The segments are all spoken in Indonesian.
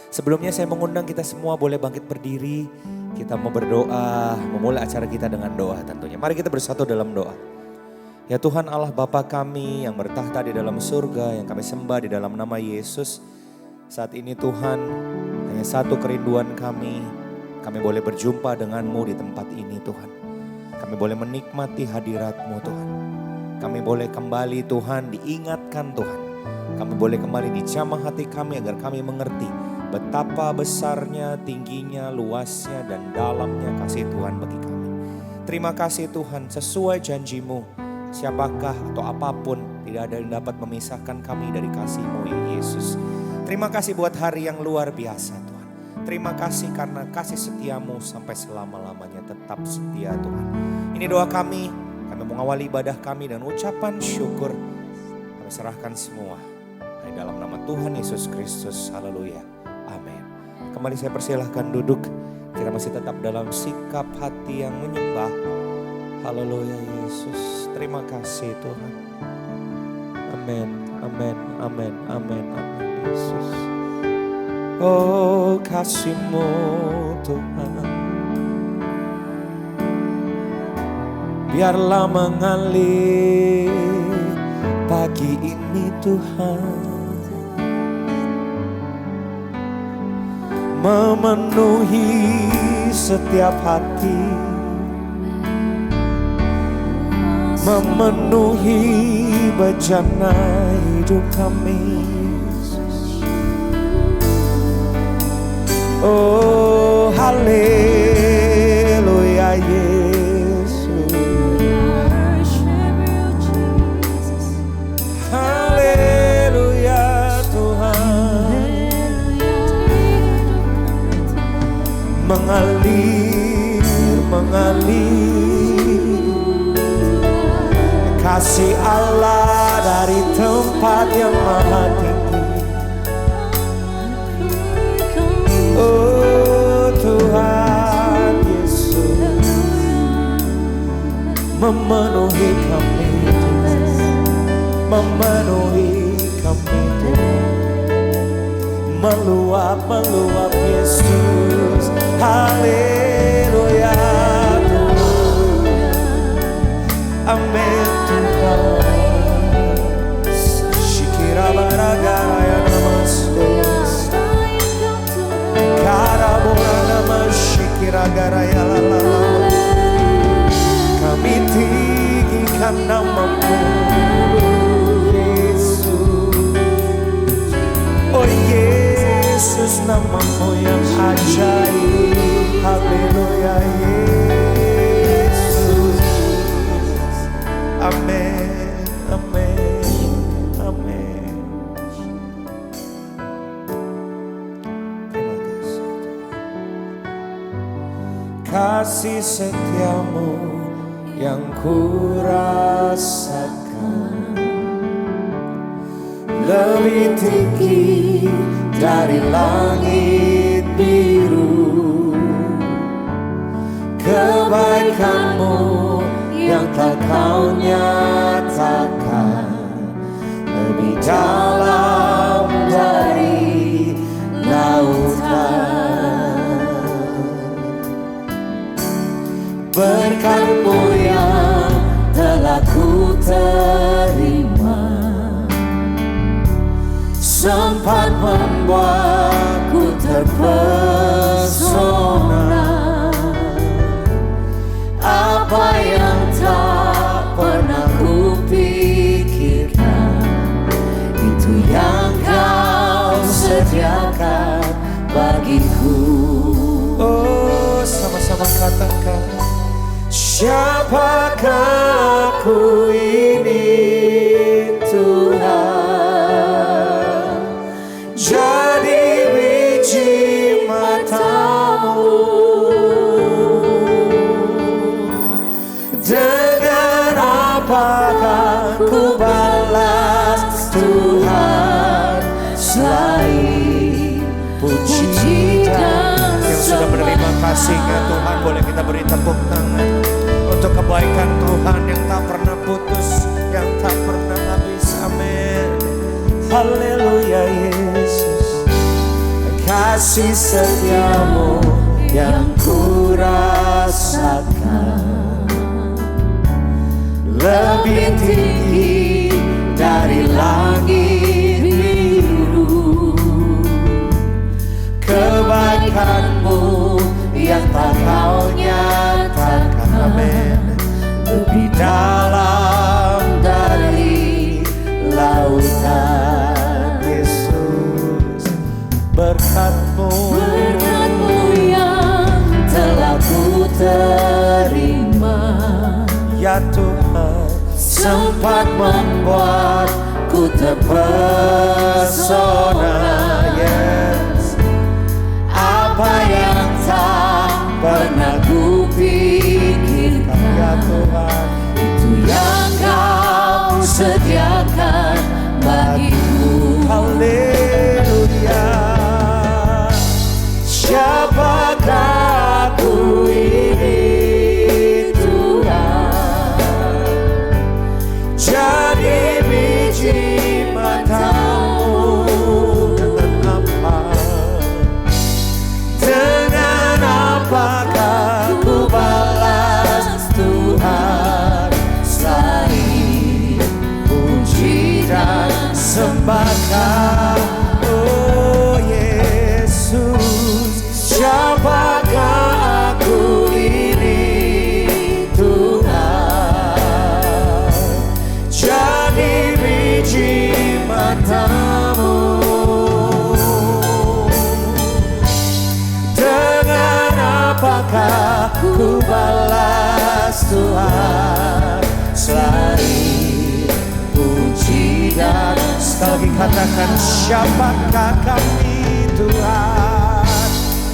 Sebelumnya saya mengundang kita semua boleh bangkit berdiri. Kita mau berdoa, memulai acara kita dengan doa tentunya. Mari kita bersatu dalam doa. Ya Tuhan Allah Bapa kami yang bertahta di dalam surga, yang kami sembah di dalam nama Yesus. Saat ini Tuhan, hanya satu kerinduan kami boleh berjumpa denganmu di tempat ini Tuhan. Kami boleh menikmati hadirat-Mu Tuhan. Kami boleh kembali Tuhan diingatkan Tuhan. Kami boleh kembali dijamah hati kami agar kami mengerti betapa besarnya, tingginya, luasnya dan dalamnya kasih Tuhan bagi kami. Terima kasih Tuhan, sesuai janji-Mu, siapakah atau apapun tidak ada yang dapat memisahkan kami dari kasih-Mu ya Yesus. Terima kasih buat hari yang luar biasa Tuhan. Terima kasih karena kasih setia-Mu sampai selama-lamanya tetap setia Tuhan. Ini doa kami mengawali ibadah kami dan ucapan syukur. Kami serahkan semua di dalam nama Tuhan Yesus Kristus. Haleluya. Amin. Kembali saya persilahkan duduk. Kita masih tetap dalam sikap hati yang menyembah. Haleluya Yesus. Terima kasih Tuhan. Amin. Amin. Amin. Amin. Amin Yesus. Oh kasih-Mu Tuhan. Biarlah mengalir pagi ini Tuhan. Memenuhi setiap hati. Memenuhi bejana hidup kami. Oh haleluya Yesus. Haleluya Tuhan. Mengalir kasih Allah dari tempat yang maha tinggi. Oh Tuhan Yesus, memenuhi kami, memenuhi kami, meluap Yesus. Haleluya Tuhan. Amin Tuhan. Shikira baragara ya namaste. Karabora nama shikira gara ya lalala. Kami tinggikan nama-Mu Yesus. Oh Yesus, nama-Mu yang ajaib. Haleluya Yesus. Amin, amin, amin. Terima kasih Tuhan. Kasih setia-Mu yang kurasakan lebih tinggi dari langit biru. Kebaikan-Mu yang telah Kau nyatakan lebih dalam dari lautan. Berkat-Mu yang telah ku terima sempat membuatku terpesona. Apa yang tak pernah ku pikirkan, itu yang Kau sediakan bagiku. Oh, sama-sama katakan, siapakah aku ini Tuhan? Jadi biji mata-Mu. Dengan apakah ku balas Tuhan selain puji dan yang sudah menerima kasih-Nya Tuhan, boleh kita beri tepuk tangan untuk kebaikan Tuhan yang tak pernah putus, yang tak pernah habis. Amin. Haleluya Yesus. kasih setiamu yang ku rasakan lebih tinggi dari langit biru. Kebaikanmu yang tak kau nyatakan, amin, lebih dalam dari lautan. Yesus, berkat-Mu yang telah ku terima, ya Tuhan, sempat membuatku terpesona. Yes, apa yang tak pernah ku pikirkan, ya Tuhan, itu yang Kau sediakan bagiku. Haleluya. Siapakah aku ini Tuhan, jadi biji mata-Mu. Dengan apa, dengan apakah ku balas Tuhan, selain puji dan sembah. Oh Yesus, siapakah aku ini Tuhan, jadi biji mata-Mu. Dengan apakah ku balas Tuhan, selain puji dan sekali katakan, siapakah kami Tuhan,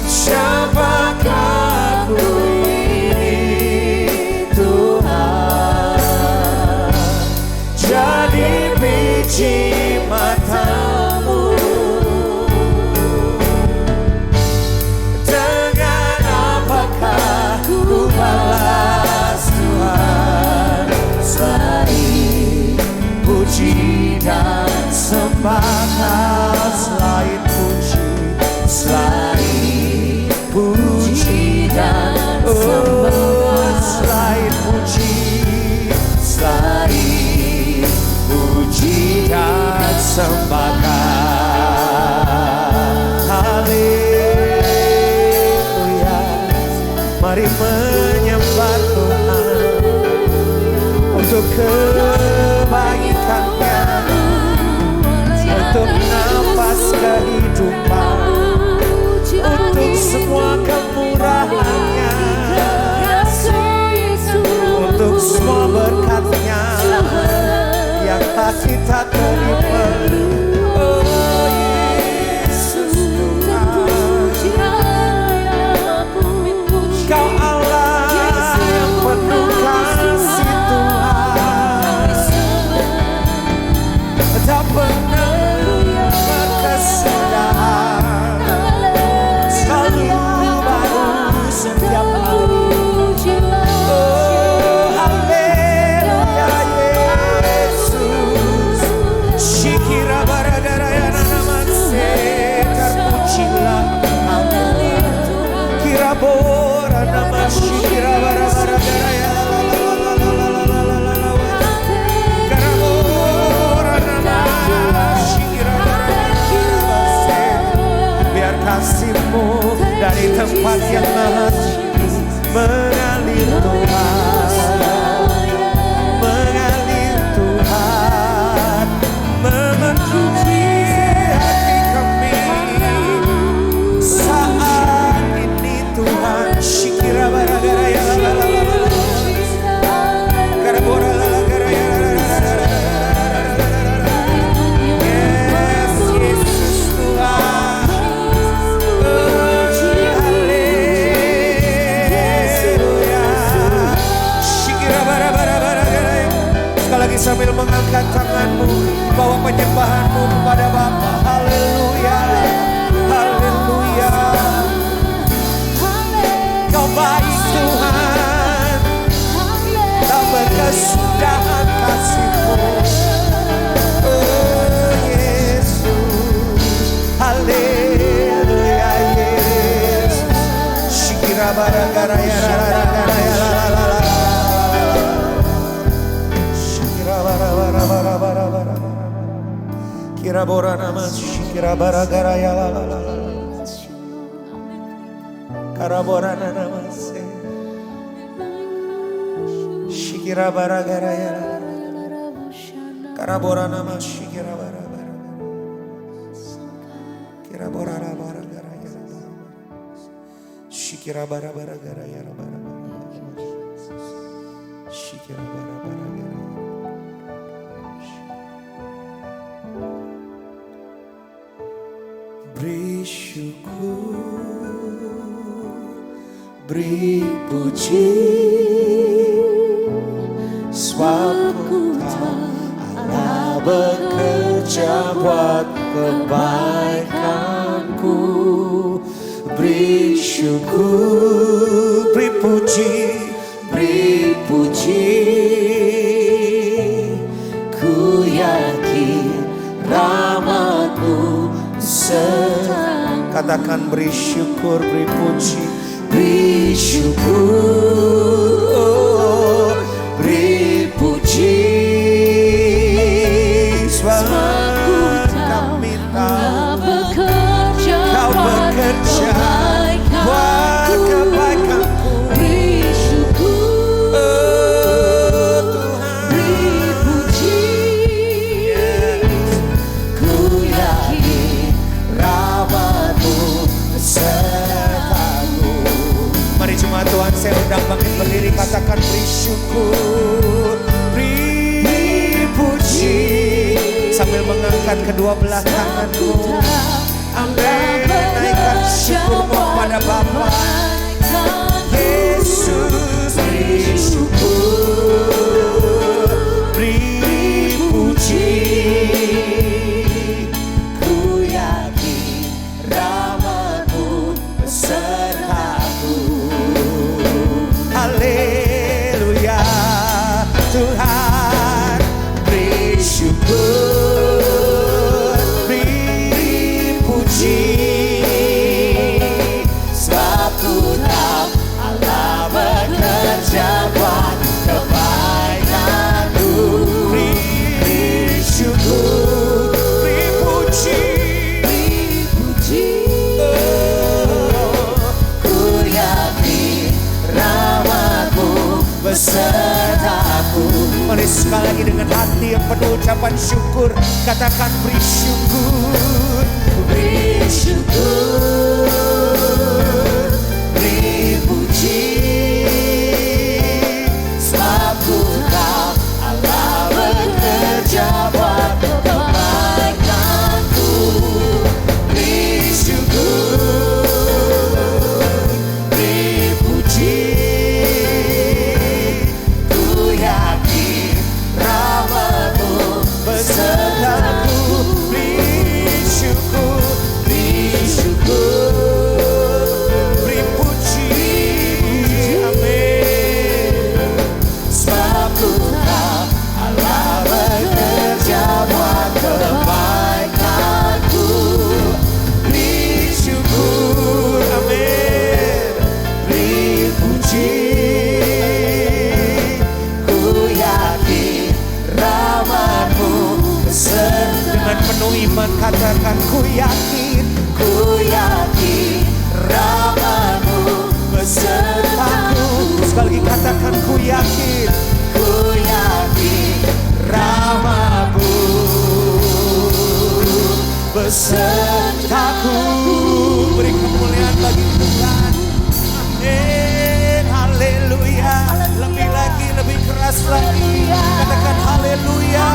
siapakah aku ini Tuhan, jadi biji mata-Mu. Dengan apakah ku balas Tuhan, selain puji dan sembah, selain puji, selain puji dan sembah, selain puji, selain puji dan sembah. Haleluya. Mari menyembah Tuhan untuk kebaikan-Nya, untuk nafas kehidupan, untuk semua kemurahan-Nya, untuk semua berkat-Nya yang tak kita terima. Oh Yesus Tuhan, Kau Allah yang penuh kasih Tuhan, tak pernah berkesudahan, selalu baru setiap hari. Oh haleluya Yesus, Shikira baradara namanse, terpujilah Engkau. Kira bora nama shikira baradara ya. Kasih-Mu dari tempat yang maha tinggi mengalir Tuhan, mengalir Tuhan, memenuhi hati kami saat ini Tuhan. Shikira baragara ya karabora lalagara ya. Yes Yesus Tuhan. Karabora nama shikira baragara ya la la la la. Karabora nama se. Shikira baragara ya la la la. Karabora nama shikira baragara. Kirabora baragara ya la la. Shikira baragara ya la la. Shikira baragara. Beri syukur, beri puji, sebab ku tahu Allah bekerja buat kebaikanku. Beri syukur, beri puji, ku yakin rahmat-Mu. Katakan beri syukur, beri puji, beri syukur, beri puji, sebab kami tahu Kau bekerja buat kebaikanku. Beri syukur, Tuhan, beri puji, ku yakin rahmat-Mu besertaku. Mari jemaat Tuhan, saya undang bangkit berdiri, katakan beri syukur, beri puji, sambil mengangkat kedua belah tanganmu. Amin, naikkan syukurmu kepada Bapa. Yesus, beri syukur, beri puji, ku yakin rahmat-Mu besertaku. Haleluya, Tuhan, beri syukur, beri puji, sebab ku tahu Allah bekerja buat kebaikanku. Beri syukur, beri puji, ku yakin rahmat-Mu besertaku. Mari sekali lagi dengan hati yang penuh ucapan syukur, katakan beri syukur, beri syukur, beri puji, sebab ku tahu Allah bekerja buat kebaikanku. Beri syukur, beri puji, ku yakin rahmat-Mu besertaku. Beri syukur, beri puji, amin, sebab ku tahu Allah bekerja buat kebaikanku. Beri syukur, amin, beri puji, ku yakin rahmat-Mu besertaku. Dengan penuh iman katakan ku yakin rahmat-Mu besertaku. Sekali lagi katakan ku yakin rahmat-Mu besertaku. Beri kemuliaan bagi Tuhan. Amin, haleluya. Lebih lagi, lebih keras lagi, katakan haleluya.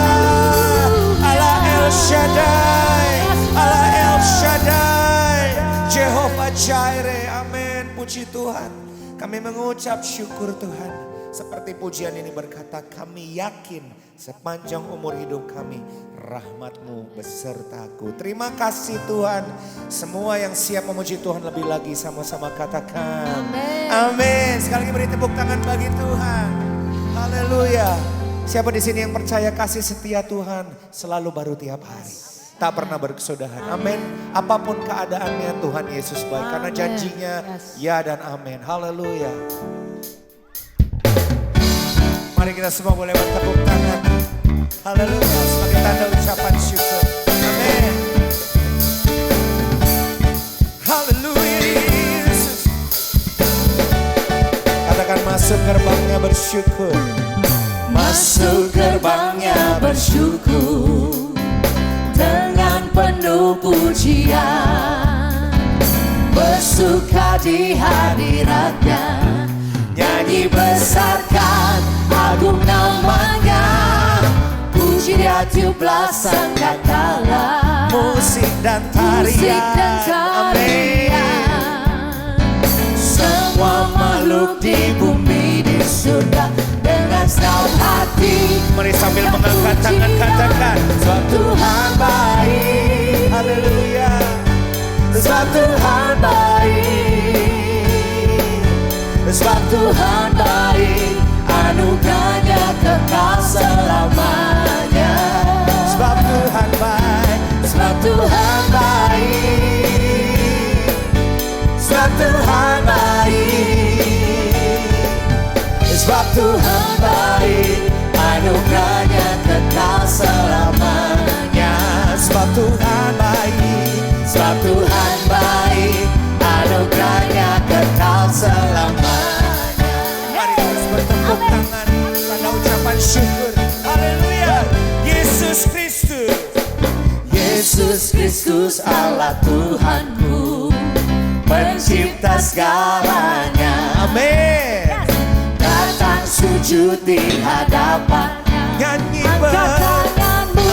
Allah El Shaddai, Allah El Shaddai, Jehovah Jireh. Amin, puji Tuhan. Kami mengucap syukur Tuhan. Seperti pujian ini berkata, kami yakin sepanjang umur hidup kami rahmat-Mu besertaku. Terima kasih Tuhan. Semua yang siap memuji Tuhan lebih lagi sama-sama katakan amin. Amin. Sekali lagi beri tepuk tangan bagi Tuhan. Haleluya. Siapa di sini yang percaya kasih setia Tuhan selalu baru tiap hari, tak pernah berkesudahan. Amin. Apapun keadaannya Tuhan Yesus baik, karena janjinya ya dan amin. Haleluya. Mari kita semua boleh bertepuk tangan. Haleluya, sebagai tanda ucapan syukur. Amin. Masuk gerbangnya bersyukur. Masuk gerbangnya bersyukur dengan penuh pujian, bersuka di hadiratnya, nyanyi besarkan agung namanya, puji dia tiuplah sangkakala, Musik dan tarian. Amin. Semua makhluk di bumi di surga dengan segenap hati. Mari sambil mengangkat tangan katakan, sebab Tuhan baik. Haleluya. Sebab Tuhan baik. Sebab Tuhan baik, anugerahnya kekal selamanya. Sebab Tuhan baik. Sebab Tuhan baik. Sebab Tuhan baik. Sebab Tuhan baik, anugerahnya kekal selamanya. Sebab Tuhan baik. Sebab Tuhan baik, anugerahnya kekal selamanya. Mari terus bertepuk tangan tanda ucapan syukur. Haleluya. Yesus Kristus. Yesus Kristus Allah Tuhanku, pencipta segalanya. Amin. Datang sujud di hadapannya, Nyanyi angkat tanganmu,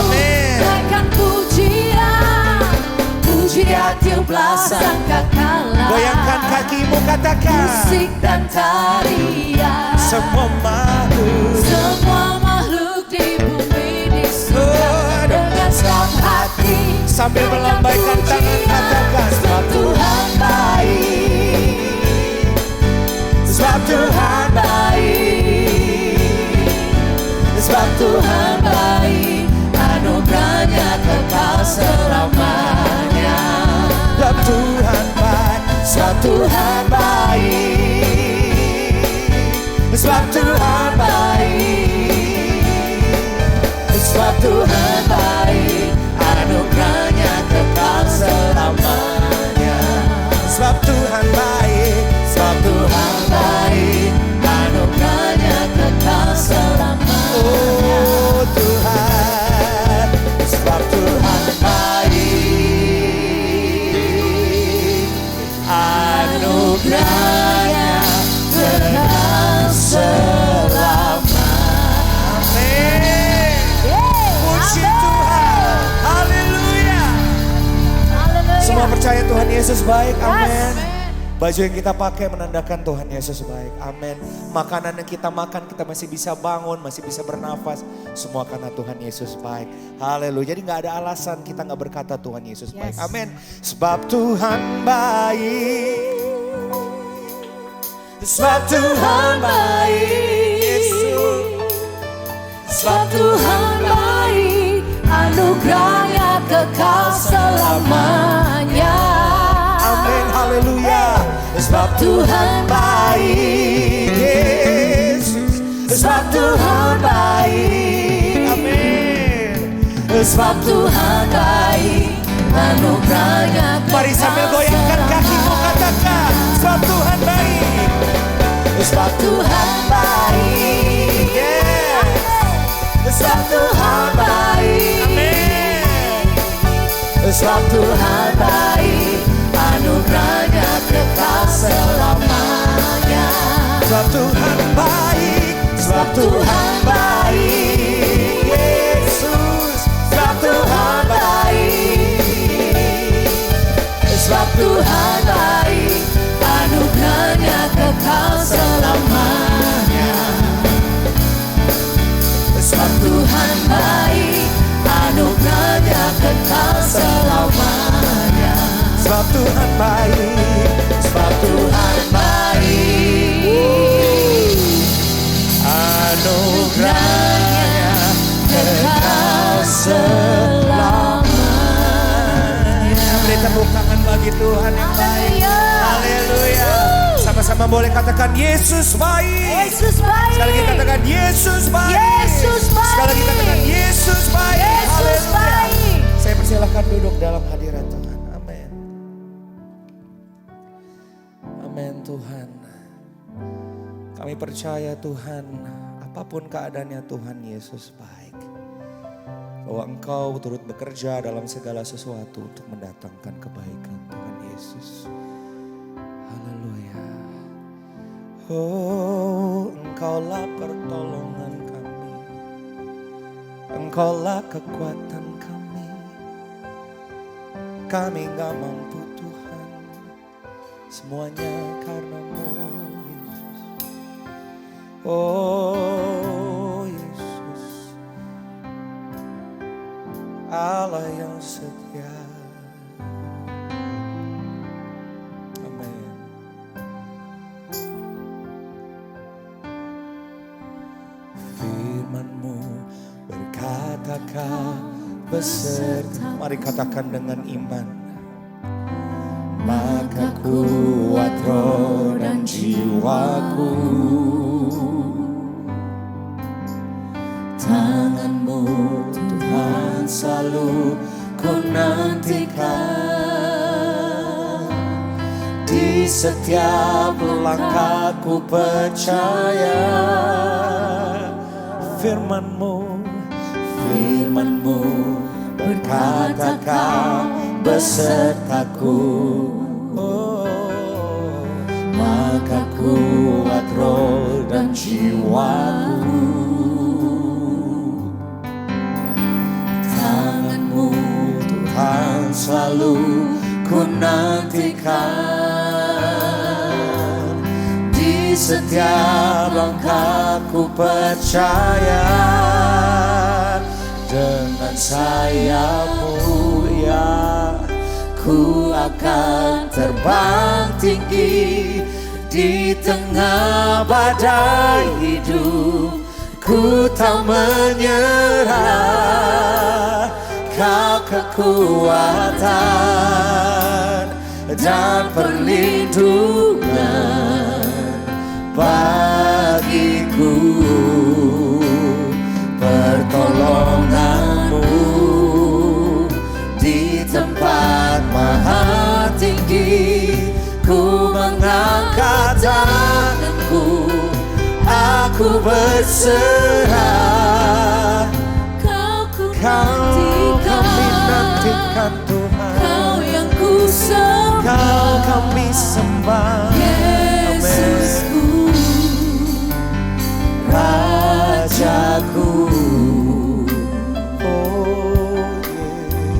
naikkan pujian, puji dia tiuplah sangkakala. Goyangkan kakimu katakan, musik dan tarian. semua makhluk di bumi di surga dengan segenap hati. sambil melambaikan tangan katakan, sebab Tuhan baik. Sebab Tuhan baik. Sebab Tuhan baik, anugerahnya kekal selamanya. sebab Tuhan baik. Sebab Tuhan baik. Sebab Tuhan baik. Sebab Tuhan baik, anugerahnya kekal selamanya. Sebab Tuhan baik. Sebab Tuhan baik, anugerahnya kekal selamanya. Oh Tuhan. Sebab Tuhan baik, anugerahnya kekal selamanya. Amin. Puji Tuhan. Haleluya. Semua percaya Tuhan Yesus baik. Amin. Baju yang kita pakai menandakan Tuhan Yesus baik. Amin. Makanan yang kita makan, kita masih bisa bangun, masih bisa bernafas. Semua karena Tuhan Yesus baik. Haleluya. Jadi gak ada alasan kita gak berkata Tuhan Yesus baik. Amin. Sebab Tuhan baik. Sebab Tuhan baik. Yesus. Sebab Tuhan baik, anugerahnya kekal selamanya. Amin. Haleluya. Sebab Tuhan baik. Yesus. Sebab Tuhan baik. Amin. Sebab Tuhan baik, anugerahnya kekal. Mari sambil goyangkan kakimu katakan, sebab Tuhan baik. Sebab Tuhan baik. Yes. Sebab Tuhan baik. Amin. Sebab Tuhan baik, anugerahnya kekal selamanya. Sebab Tuhan baik. Sebab Tuhan baik. Yesus. Sebab Tuhan baik. Sebab Tuhan baik, anugerahnya kekal selamanya. Sebab Tuhan baik, anugerahnya kekal selamanya. Sebab Tuhan baik. Sebab Tuhan baik, anugerahnya kekal selamanya. Beri tepuk tangan bagi Tuhan yang baik. Haleluya. Sama-sama boleh katakan Yesus baik. Yesus baik. Sekali lagi katakan Yesus baik. Yesus baik. Sekali lagi katakan Yesus baik. Yesus Haleluya. baik. Saya persilahkan duduk dalam hadirat Tuhan. Amin. Amin Tuhan. Kami Kami percaya Tuhan, apapun keadaannya Tuhan Yesus baik. Bahwa Engkau turut bekerja dalam segala sesuatu untuk mendatangkan kebaikan Tuhan Yesus. Haleluya. Oh, Engkaulah pertolongan kami. Engkaulah kekuatan kami. Kami gak mampu Tuhan. Semuanya karena-Mu Yesus. Oh Yesus, Allah yang setia. Amin. Firman-Mu berkata Kau beserta. Mari katakan dengan iman. Maka kuat roh dan jiwaku. Tangan-Mu Tuhan selalu ku nantikan. Di setiap langkahku percaya. Firman-Mu berkata Kau besertaku. Oh, maka kuat roh dan jiwaku. Tangan-Mu Tuhan selalu ku nantikan. Di setiap langkahku percaya. Dengan sayap-Mu ya, ku akan terbang tinggi. Di tengah badai hidup, ku tak menyerah. Kau kekuatan dan perlindungan bagiku. Pertolongan-Mu di tempat maha tinggi. Ku mengangkat tanganku, aku berserah. Kau kami nantikan Tuhan. Kau yang ku sembah. Kau kami sembah. Yesusku, Rajaku. Oh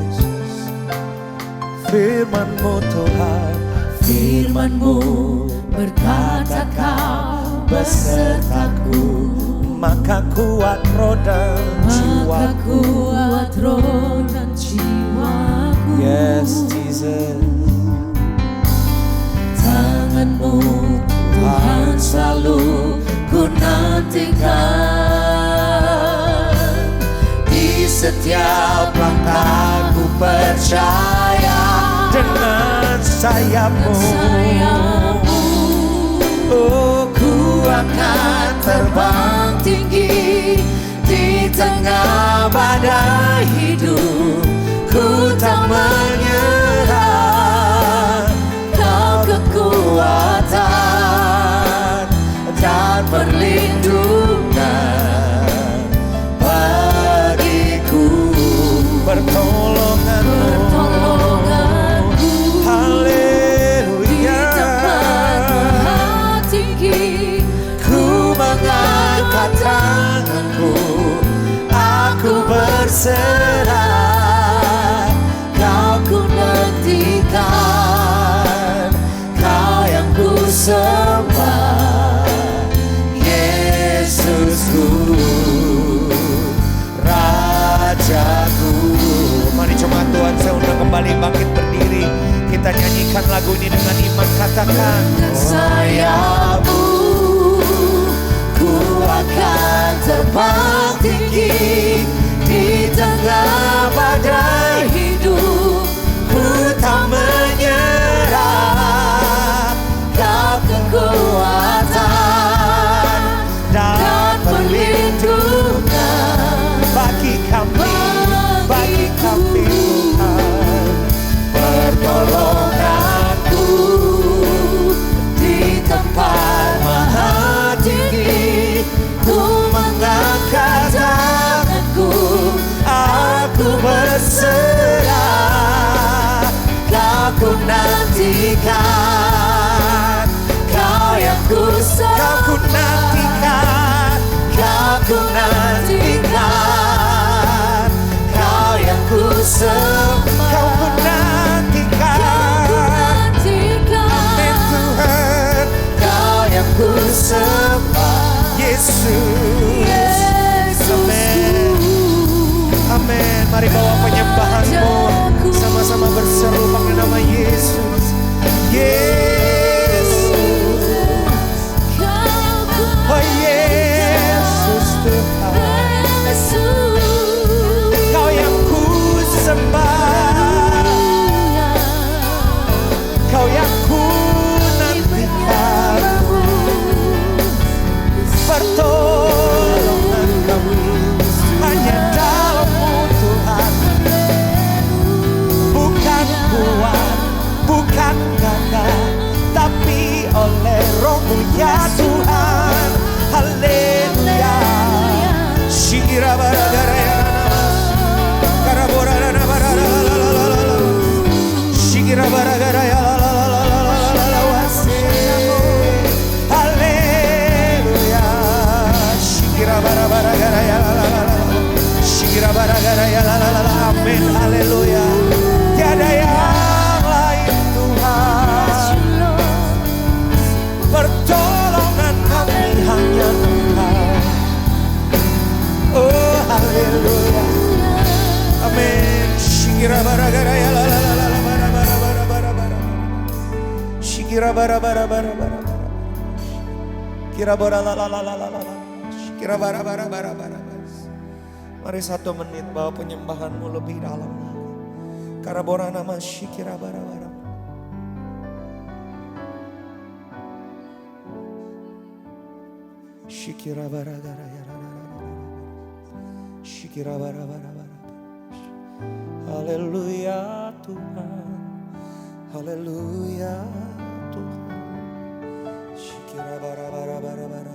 Yesus, firman-Mu Tuhan. firman-Mu berkata Kau besertaku. Maka kuat roh dan Maka jiwaku. kuat roh dan jiwaku. Yes Jesus. Tangan-Mu Tuhan selalu ku nantikan. Di setiap langkahku percaya. Dengan sayap-Mu, oh, ku akan terbang tinggi. Di tengah badai hidup, ku tak menyerah. Kau kekuatan dan perlindungan bagiku. pertolongan-Mu. Haleluya. Di tempat maha tinggi, Ku mengangkat tanganku, aku berserah. Kau ku nantikan, Kau yang ku sembah. Yesusku, Rajaku. Mari coba Tuhan saya undang kembali bangkit berdiri. Kita nyanyikan lagu ini dengan iman. Katakan, sayap-Mu ku akan terbang tinggi. Di tengah badai hidup, ku tak menyerah. Kau kekuatan dan perlindungan bagi kami Tuhan. Pertolongan-Ku di tempat maha tinggi. Kau ku nantikan, kau ku nantikan, kau yang ku sembah. Kau ku nantikan, amin Tuhan, kau yang ku sembah. Yesus, amin, amin. Mari bawa penyembahanmu, sama-sama berseru panggil nama Yesus. Yesus, oh Yesus Tuhan, kau yang ku sembah, kau yang ku nantikan, pertolongan kami hanya dalam-Mu Tuhan. Bukan kuat, bukan gagah, tapi oleh Roh-Mu ya Tuhan. Haleluya. Shikira baragara ya karabora na barara la la la la la. Shikira baragara ya la la la la la la la wase. Haleluya. Shikira baragara ya la la la la. Shikira baragara ya la la la la. Amin. Haleluya. Tiada yang lain Tuhan. Pertolongan kami hanya Engkau. Oh haleluya. Amin. Shikira baragara ya la la la la la bara bara bara bara bara. Shikira bara bara bara bara bara. Kira bara la la la la la la. Shikira bara bara bara bara. Mari 1 menit bawa penyembahanmu lebih dalam lagi. Karabora nama shikira bara bara. Shikira bara gara ya la la la la. Shikira bara bara bara. Haleluya Tuhan, haleluya Tuhan. Shikira bara bara bara bara.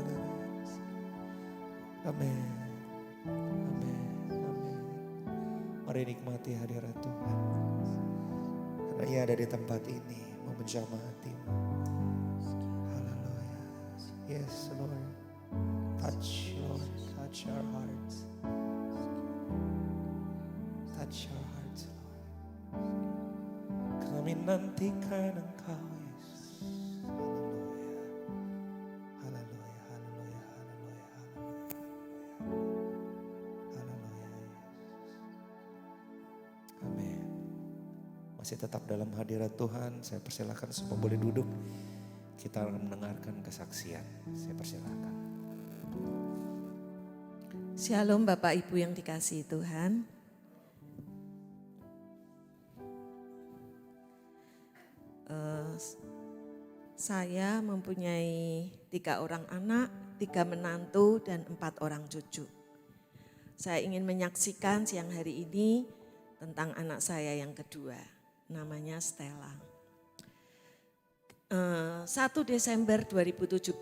Amin, amin, amin. Mari nikmati hadirat Tuhan, karena Ia ada di tempat ini mau menjamah hatimu. Haleluya. Yes Lord, touch Lord, touch our hearts, touch our hearts Lord. Kami nantikan Engkau Yesus. Haleluya, haleluya, haleluya, haleluya, haleluya, Yesus. Amin. Masih tetap dalam hadirat Tuhan, saya persilakan semua boleh duduk. Kita akan mendengarkan kesaksian. Saya persilakan. Shalom Bapak Ibu yang dikasihi Tuhan. Saya mempunyai 3 orang anak, 3 menantu dan 4 orang cucu. Saya ingin menyaksikan siang hari ini tentang anak saya yang kedua, namanya Stella. 1 Desember 2017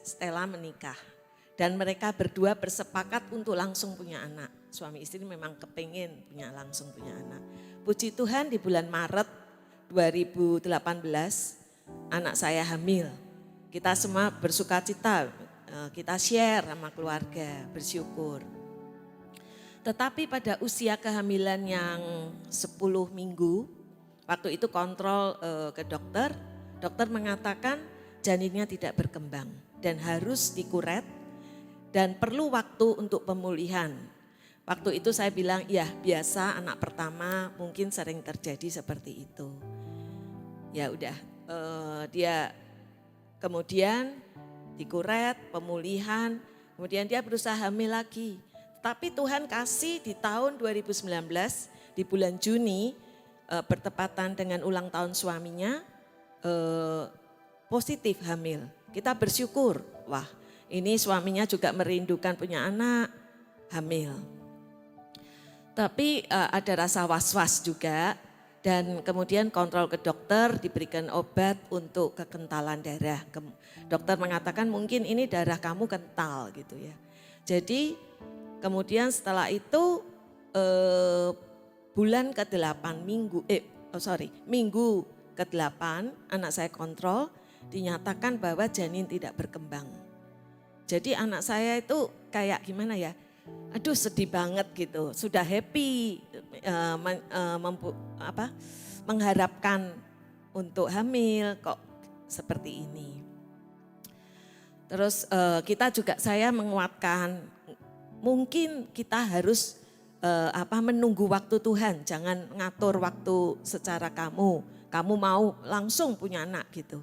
Stella menikah dan mereka berdua bersepakat untuk langsung punya anak. Suami istri memang kepingin langsung punya anak. Puji Tuhan di bulan Maret 2018 anak saya hamil. Kita semua bersuka cita, kita share sama keluarga, bersyukur. Tetapi pada usia kehamilan yang 10 minggu, waktu itu kontrol ke dokter, dokter mengatakan janinnya tidak berkembang dan harus dikuret dan perlu waktu untuk pemulihan. Waktu itu saya bilang, ya biasa anak pertama mungkin sering terjadi seperti itu. Ya udah, dia kemudian dikuret, pemulihan, kemudian dia berusaha hamil lagi. Tapi Tuhan kasih di tahun 2019, di bulan Juni, bertepatan dengan ulang tahun suaminya, positif hamil. Kita bersyukur, wah ini suaminya juga merindukan punya anak, hamil. Tapi ada rasa was-was juga. Dan kemudian kontrol ke dokter, diberikan obat untuk kekentalan darah. Dokter mengatakan mungkin ini darah kamu kental gitu ya. Jadi kemudian setelah itu bulan ke-8 minggu ke-8 anak saya kontrol dinyatakan bahwa janin tidak berkembang. Jadi anak saya itu kayak gimana ya, aduh sedih banget gitu, sudah happy mengharapkan untuk hamil kok seperti ini. Terus saya menguatkan, mungkin kita harus menunggu waktu Tuhan, jangan ngatur waktu secara kamu mau langsung punya anak gitu.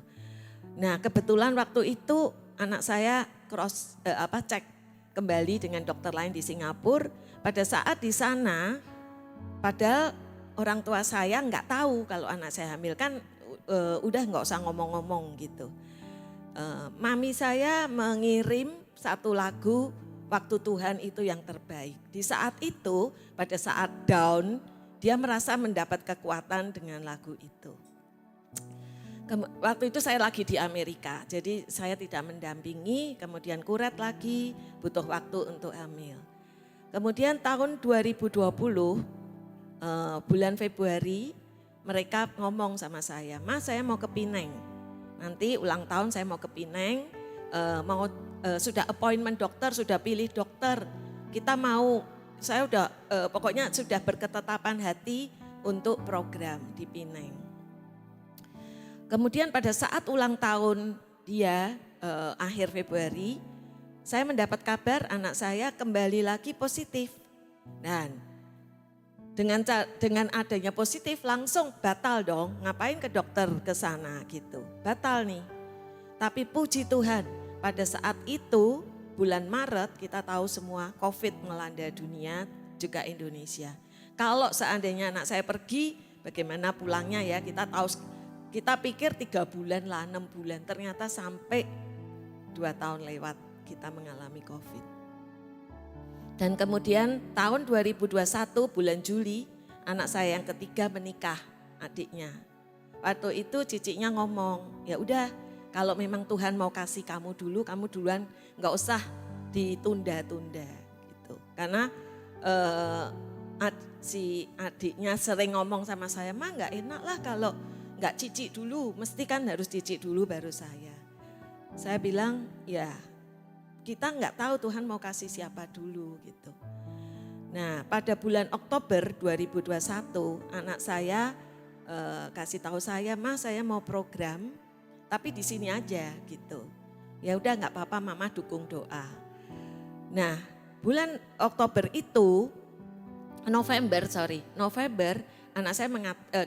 Nah kebetulan waktu itu anak saya cek kembali dengan dokter lain di Singapura. Pada saat di sana, padahal orang tua saya nggak tahu kalau anak saya hamil, kan udah nggak usah ngomong-ngomong gitu. Mami saya mengirim satu lagu Waktu Tuhan Itu Yang Terbaik. Di saat itu, pada saat down, dia merasa mendapat kekuatan dengan lagu itu. Waktu itu saya lagi di Amerika, jadi saya tidak mendampingi, kemudian kuret lagi, butuh waktu untuk hamil. Kemudian tahun 2020, bulan Februari, mereka ngomong sama saya, "Mas, saya mau ke Pineng. Nanti ulang tahun saya mau ke Pineng, sudah appointment dokter, sudah pilih dokter. Saya udah pokoknya sudah berketetapan hati untuk program di Pineng." Kemudian pada saat ulang tahun dia akhir Februari, saya mendapat kabar anak saya kembali lagi positif. Dan dengan adanya positif langsung batal dong, ngapain ke dokter ke sana gitu. Batal nih. Tapi puji Tuhan, pada saat itu bulan Maret kita tahu semua COVID melanda dunia juga Indonesia. Kalau seandainya anak saya pergi, bagaimana pulangnya ya, kita pikir 3 bulan lah, 6 bulan, ternyata sampai 2 tahun lewat kita mengalami COVID. Dan kemudian tahun 2021 bulan Juli, anak saya yang ketiga menikah, adiknya. Waktu itu ciciknya ngomong, ya udah kalau memang Tuhan mau kasih kamu dulu, kamu duluan, nggak usah ditunda-tunda gitu. Karena si adiknya sering ngomong sama saya, "Ma nggak enak lah kalau nggak cicik dulu, mesti kan harus cicik dulu baru saya." Saya bilang, ya kita nggak tahu Tuhan mau kasih siapa dulu gitu. Nah pada bulan Oktober 2021 anak saya kasih tahu saya, "Ma, saya mau program tapi di sini aja gitu." Ya udah nggak apa-apa, Mama dukung doa. Nah bulan Oktober itu, November anak saya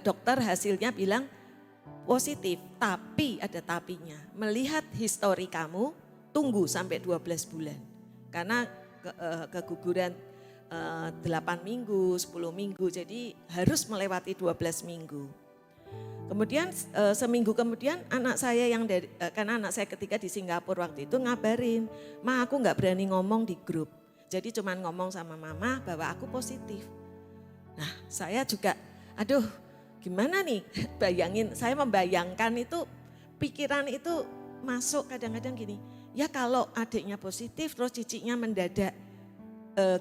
dokter hasilnya bilang positif, tapi ada tapinya. Melihat histori kamu, tunggu sampai 12 bulan. Karena keguguran 8 minggu, 10 minggu, jadi harus melewati 12 minggu. Kemudian seminggu kemudian anak saya karena anak saya ketiga di Singapura waktu itu ngabarin, "Ma, aku gak berani ngomong di grup. Jadi cuman ngomong sama mama bahwa aku positif." Nah saya juga, aduh gimana nih, saya membayangkan itu, pikiran itu masuk kadang-kadang gini, ya kalau adiknya positif terus ciciknya mendadak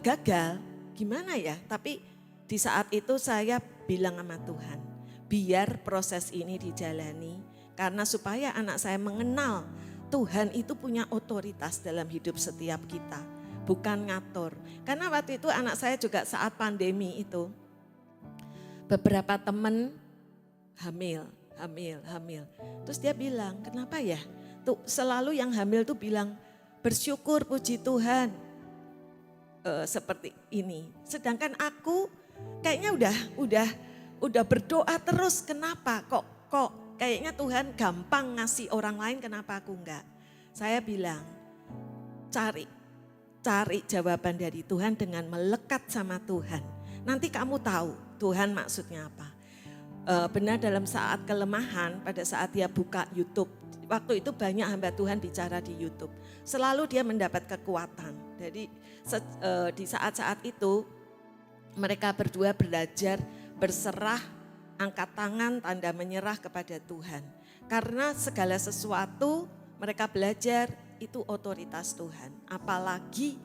gagal, gimana ya? Tapi di saat itu saya bilang sama Tuhan, biar proses ini dijalani, karena supaya anak saya mengenal Tuhan itu punya otoritas dalam hidup setiap kita, bukan ngatur. Karena waktu itu anak saya juga saat pandemi itu, beberapa teman hamil. Terus dia bilang, "Kenapa ya? Tuh selalu yang hamil tuh bilang bersyukur, puji Tuhan." Seperti ini. Sedangkan aku kayaknya udah berdoa terus. Kenapa? Kok kayaknya Tuhan gampang ngasih orang lain, kenapa aku enggak? Saya bilang, cari jawaban dari Tuhan dengan melekat sama Tuhan. Nanti kamu tahu Tuhan maksudnya apa. Benar dalam saat kelemahan, pada saat dia buka YouTube, waktu itu banyak hamba Tuhan bicara di YouTube. Selalu dia mendapat kekuatan. Jadi di saat-saat itu mereka berdua belajar berserah, angkat tangan, tanda menyerah kepada Tuhan. Karena segala sesuatu mereka belajar itu otoritas Tuhan. Apalagi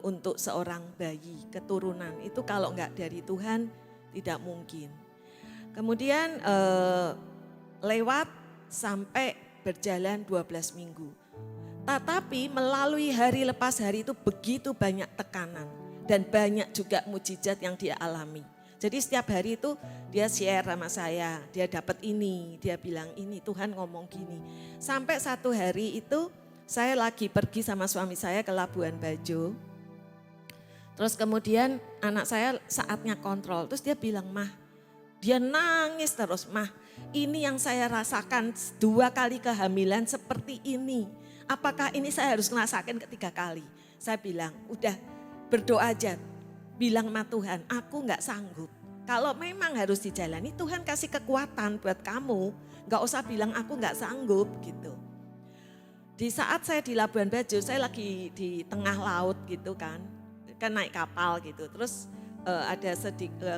untuk seorang bayi, keturunan itu kalau enggak dari Tuhan tidak mungkin. Kemudian lewat sampai berjalan 12 minggu. Tetapi melalui hari lepas hari itu begitu banyak tekanan dan banyak juga mujizat yang dia alami. Jadi setiap hari itu dia share sama saya, dia dapat ini, dia bilang ini, Tuhan ngomong gini. Sampai satu hari itu saya lagi pergi sama suami saya ke Labuan Bajo. Terus kemudian anak saya saatnya kontrol, terus dia bilang, "Mah," dia nangis terus, "Mah, ini yang saya rasakan 2 kali kehamilan seperti ini. Apakah ini saya harus ngerasakan ketiga kali?" Saya bilang, "Udah berdoa aja, bilang sama Tuhan, aku gak sanggup. Kalau memang harus dijalani, Tuhan kasih kekuatan buat kamu, gak usah bilang aku gak sanggup," gitu. Di saat saya di Labuan Bajo, saya lagi di tengah laut gitu kan naik kapal gitu. Terus ada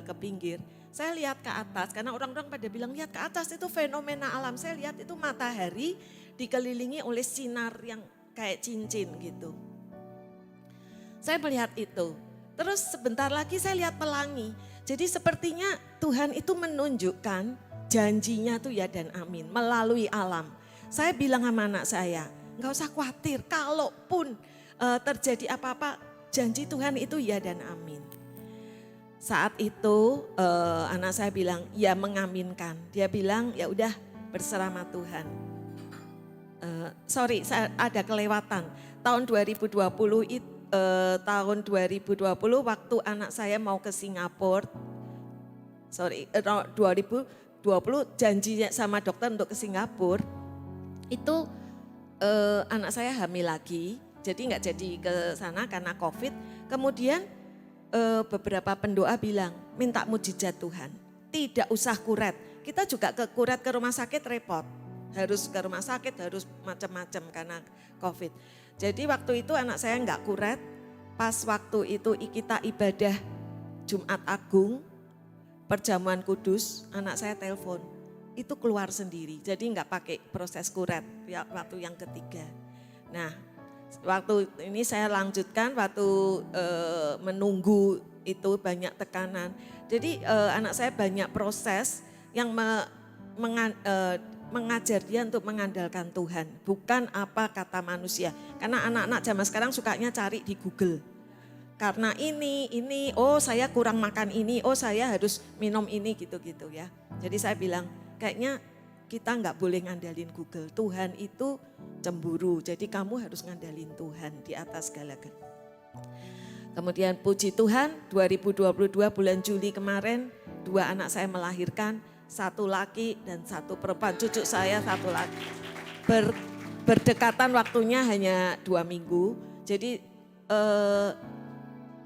ke pinggir, saya lihat ke atas karena orang-orang pada bilang lihat ke atas itu fenomena alam. Saya lihat itu matahari dikelilingi oleh sinar yang kayak cincin gitu. Saya melihat itu. Terus sebentar lagi saya lihat pelangi. Jadi sepertinya Tuhan itu menunjukkan janjinya tuh ya dan amin melalui alam. Saya bilang sama anak saya, nggak usah khawatir, kalaupun terjadi apa-apa, janji Tuhan itu ya dan amin. Saat itu anak saya bilang, ya mengaminkan. Dia bilang, ya udah berserah sama Tuhan. Saya ada kelewatan. Tahun 2020 waktu anak saya mau ke Singapura. 2020 janjinya sama dokter untuk ke Singapura. Itu anak saya hamil lagi, jadi nggak jadi ke sana karena COVID. Kemudian beberapa pendoa bilang, minta mujizat Tuhan, tidak usah kuret. Kita juga ke kuret ke rumah sakit repot, harus ke rumah sakit, harus macam-macam karena COVID. Jadi waktu itu anak saya nggak kuret, pas waktu itu kita ibadah Jumat Agung, perjamuan kudus, anak saya telepon. Itu keluar sendiri, jadi nggak pakai proses kuret waktu yang ketiga. Nah, waktu ini saya lanjutkan waktu menunggu itu banyak tekanan. Jadi anak saya banyak proses yang mengajar dia untuk mengandalkan Tuhan, bukan apa kata manusia. Karena anak-anak zaman sekarang sukanya cari di Google. Karena ini, oh saya kurang makan ini, oh saya harus minum ini gitu-gitu ya. Jadi saya bilang, kayaknya kita nggak boleh ngandalin Google. Tuhan itu cemburu, jadi kamu harus ngandalin Tuhan di atas segala-galanya. Kemudian puji Tuhan 2022 bulan Juli kemarin 2 anak saya melahirkan, 1 laki dan 1 perempuan. Cucu saya 1 laki. Berdekatan waktunya hanya 2 minggu. Jadi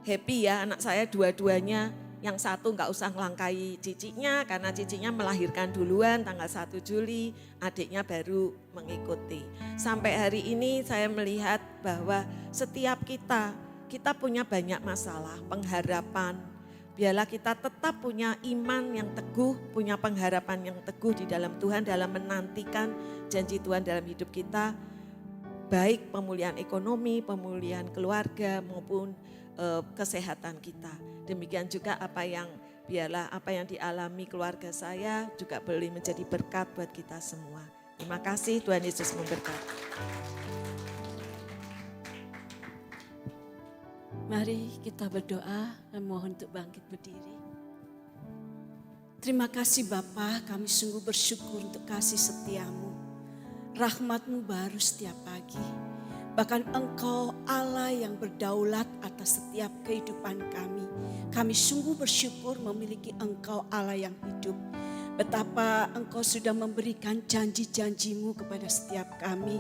happy ya anak saya dua-duanya. Yang 1 nggak usah ngelangkai cicinya karena cicinya melahirkan duluan tanggal 1 Juli, adiknya baru mengikuti. Sampai hari ini saya melihat bahwa setiap kita punya banyak masalah, pengharapan. Biarlah kita tetap punya iman yang teguh, punya pengharapan yang teguh di dalam Tuhan dalam menantikan janji Tuhan dalam hidup kita. Baik pemulihan ekonomi, pemulihan keluarga maupun kesehatan kita. Demikian juga biarlah apa yang dialami keluarga saya juga boleh menjadi berkat buat kita semua. Terima kasih, Tuhan Yesus memberkati. Mari kita berdoa dan mohon untuk bangkit berdiri. Terima kasih Bapa, kami sungguh bersyukur untuk kasih setiamu. Rahmat-Mu baru setiap pagi. Bahkan Engkau Allah yang berdaulat atas setiap kehidupan kami. Kami sungguh bersyukur memiliki Engkau Allah yang hidup. Betapa Engkau sudah memberikan janji-janji-Mu kepada setiap kami.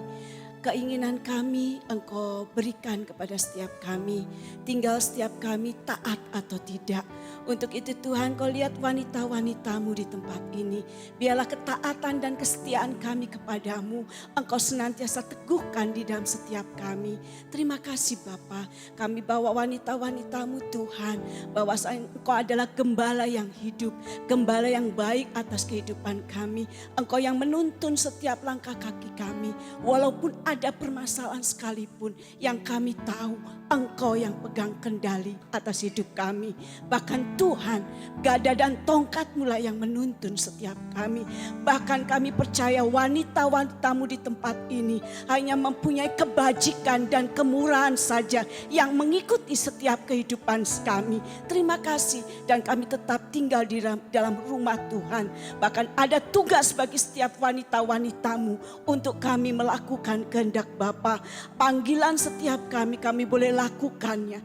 Keinginan kami Engkau berikan kepada setiap kami. Tinggal setiap kami taat atau tidak. Untuk itu Tuhan, Kau lihat wanita-wanita-Mu di tempat ini. Biarlah ketaatan dan kesetiaan kami kepadamu Engkau senantiasa teguhkan di dalam setiap kami. Terima kasih Bapa. Kami bawa wanita-wanita-Mu Tuhan. Bahwa Engkau adalah gembala yang hidup. Gembala yang baik atas kehidupan kami. Engkau yang menuntun setiap langkah kaki kami. Walaupun ada permasalahan sekalipun yang kami tahu Engkau yang pegang kendali atas hidup kami. Bahkan Tuhan, gada dan tongkat-Mu lah yang menuntun setiap kami. Bahkan kami percaya wanita-wanita-Mu di tempat ini hanya mempunyai kebajikan dan kemurahan saja yang mengikuti setiap kehidupan kami. Terima kasih, dan kami tetap tinggal di dalam rumah Tuhan. Bahkan ada tugas bagi setiap wanita-wanita-Mu untuk kami melakukan kehendak Bapa. Panggilan setiap kami boleh lakukannya.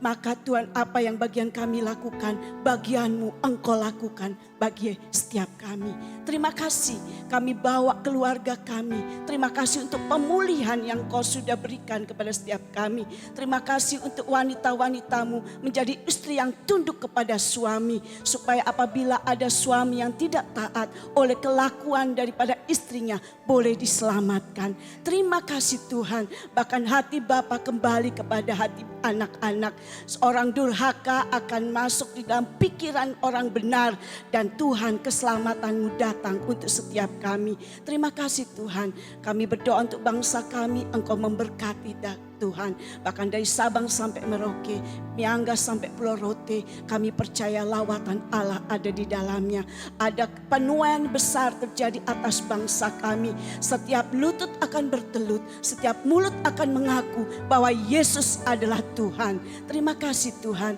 Maka Tuhan, apa yang bagian kami lakukan, bagian-Mu Engkau lakukan bagi setiap kami. Terima kasih kami bawa keluarga kami. Terima kasih untuk pemulihan yang Kau sudah berikan kepada setiap kami. Terima kasih untuk wanita-wanita-Mu menjadi istri yang tunduk kepada suami. Supaya apabila ada suami yang tidak taat oleh kelakuan daripada istrinya, boleh diselamatkan. Terima kasih Tuhan, bahkan hati Bapa kembali kepada hati anak-anak. Seorang durhaka akan masuk di dalam pikiran orang benar, dan Tuhan, keselamatan-Mu datang untuk setiap kami. Terima kasih Tuhan, kami berdoa untuk bangsa kami, Engkau memberkati Tuhan. Bahkan dari Sabang sampai Merauke, Miangas sampai Pulau Rote, kami percaya lawatan Allah ada di dalamnya. Ada penuaian besar terjadi atas bangsa kami. Setiap lutut akan bertelut, setiap mulut akan mengaku bahwa Yesus adalah Tuhan. Terima kasih Tuhan.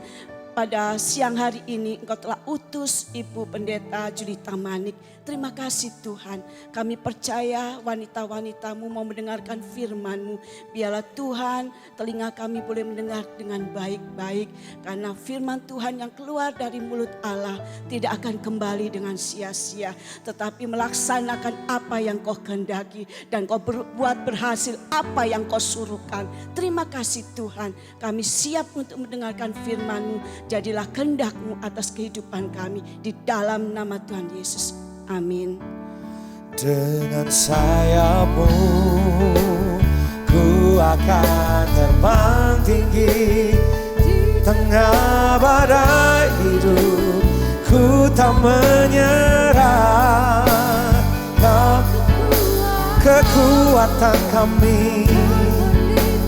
Pada siang hari ini Engkau telah utus Ibu Pendeta Julita Manik. Terima kasih Tuhan. Kami percaya wanita-wanita-Mu mau mendengarkan firman-Mu. Biarlah Tuhan telinga kami boleh mendengar dengan baik-baik. Karena firman Tuhan yang keluar dari mulut Allah tidak akan kembali dengan sia-sia. Tetapi melaksanakan apa yang Kau kehendaki. Dan Kau buat berhasil apa yang Kau suruhkan. Terima kasih Tuhan. Kami siap untuk mendengarkan firman-Mu. Jadilah kehendak-Mu atas kehidupan kami. Di dalam nama Tuhan Yesus. Amin. Dengan sayap-Mu ku akan terbang tinggi. Di tengah badai hidup ku tak menyerah. Kau kekuatan kami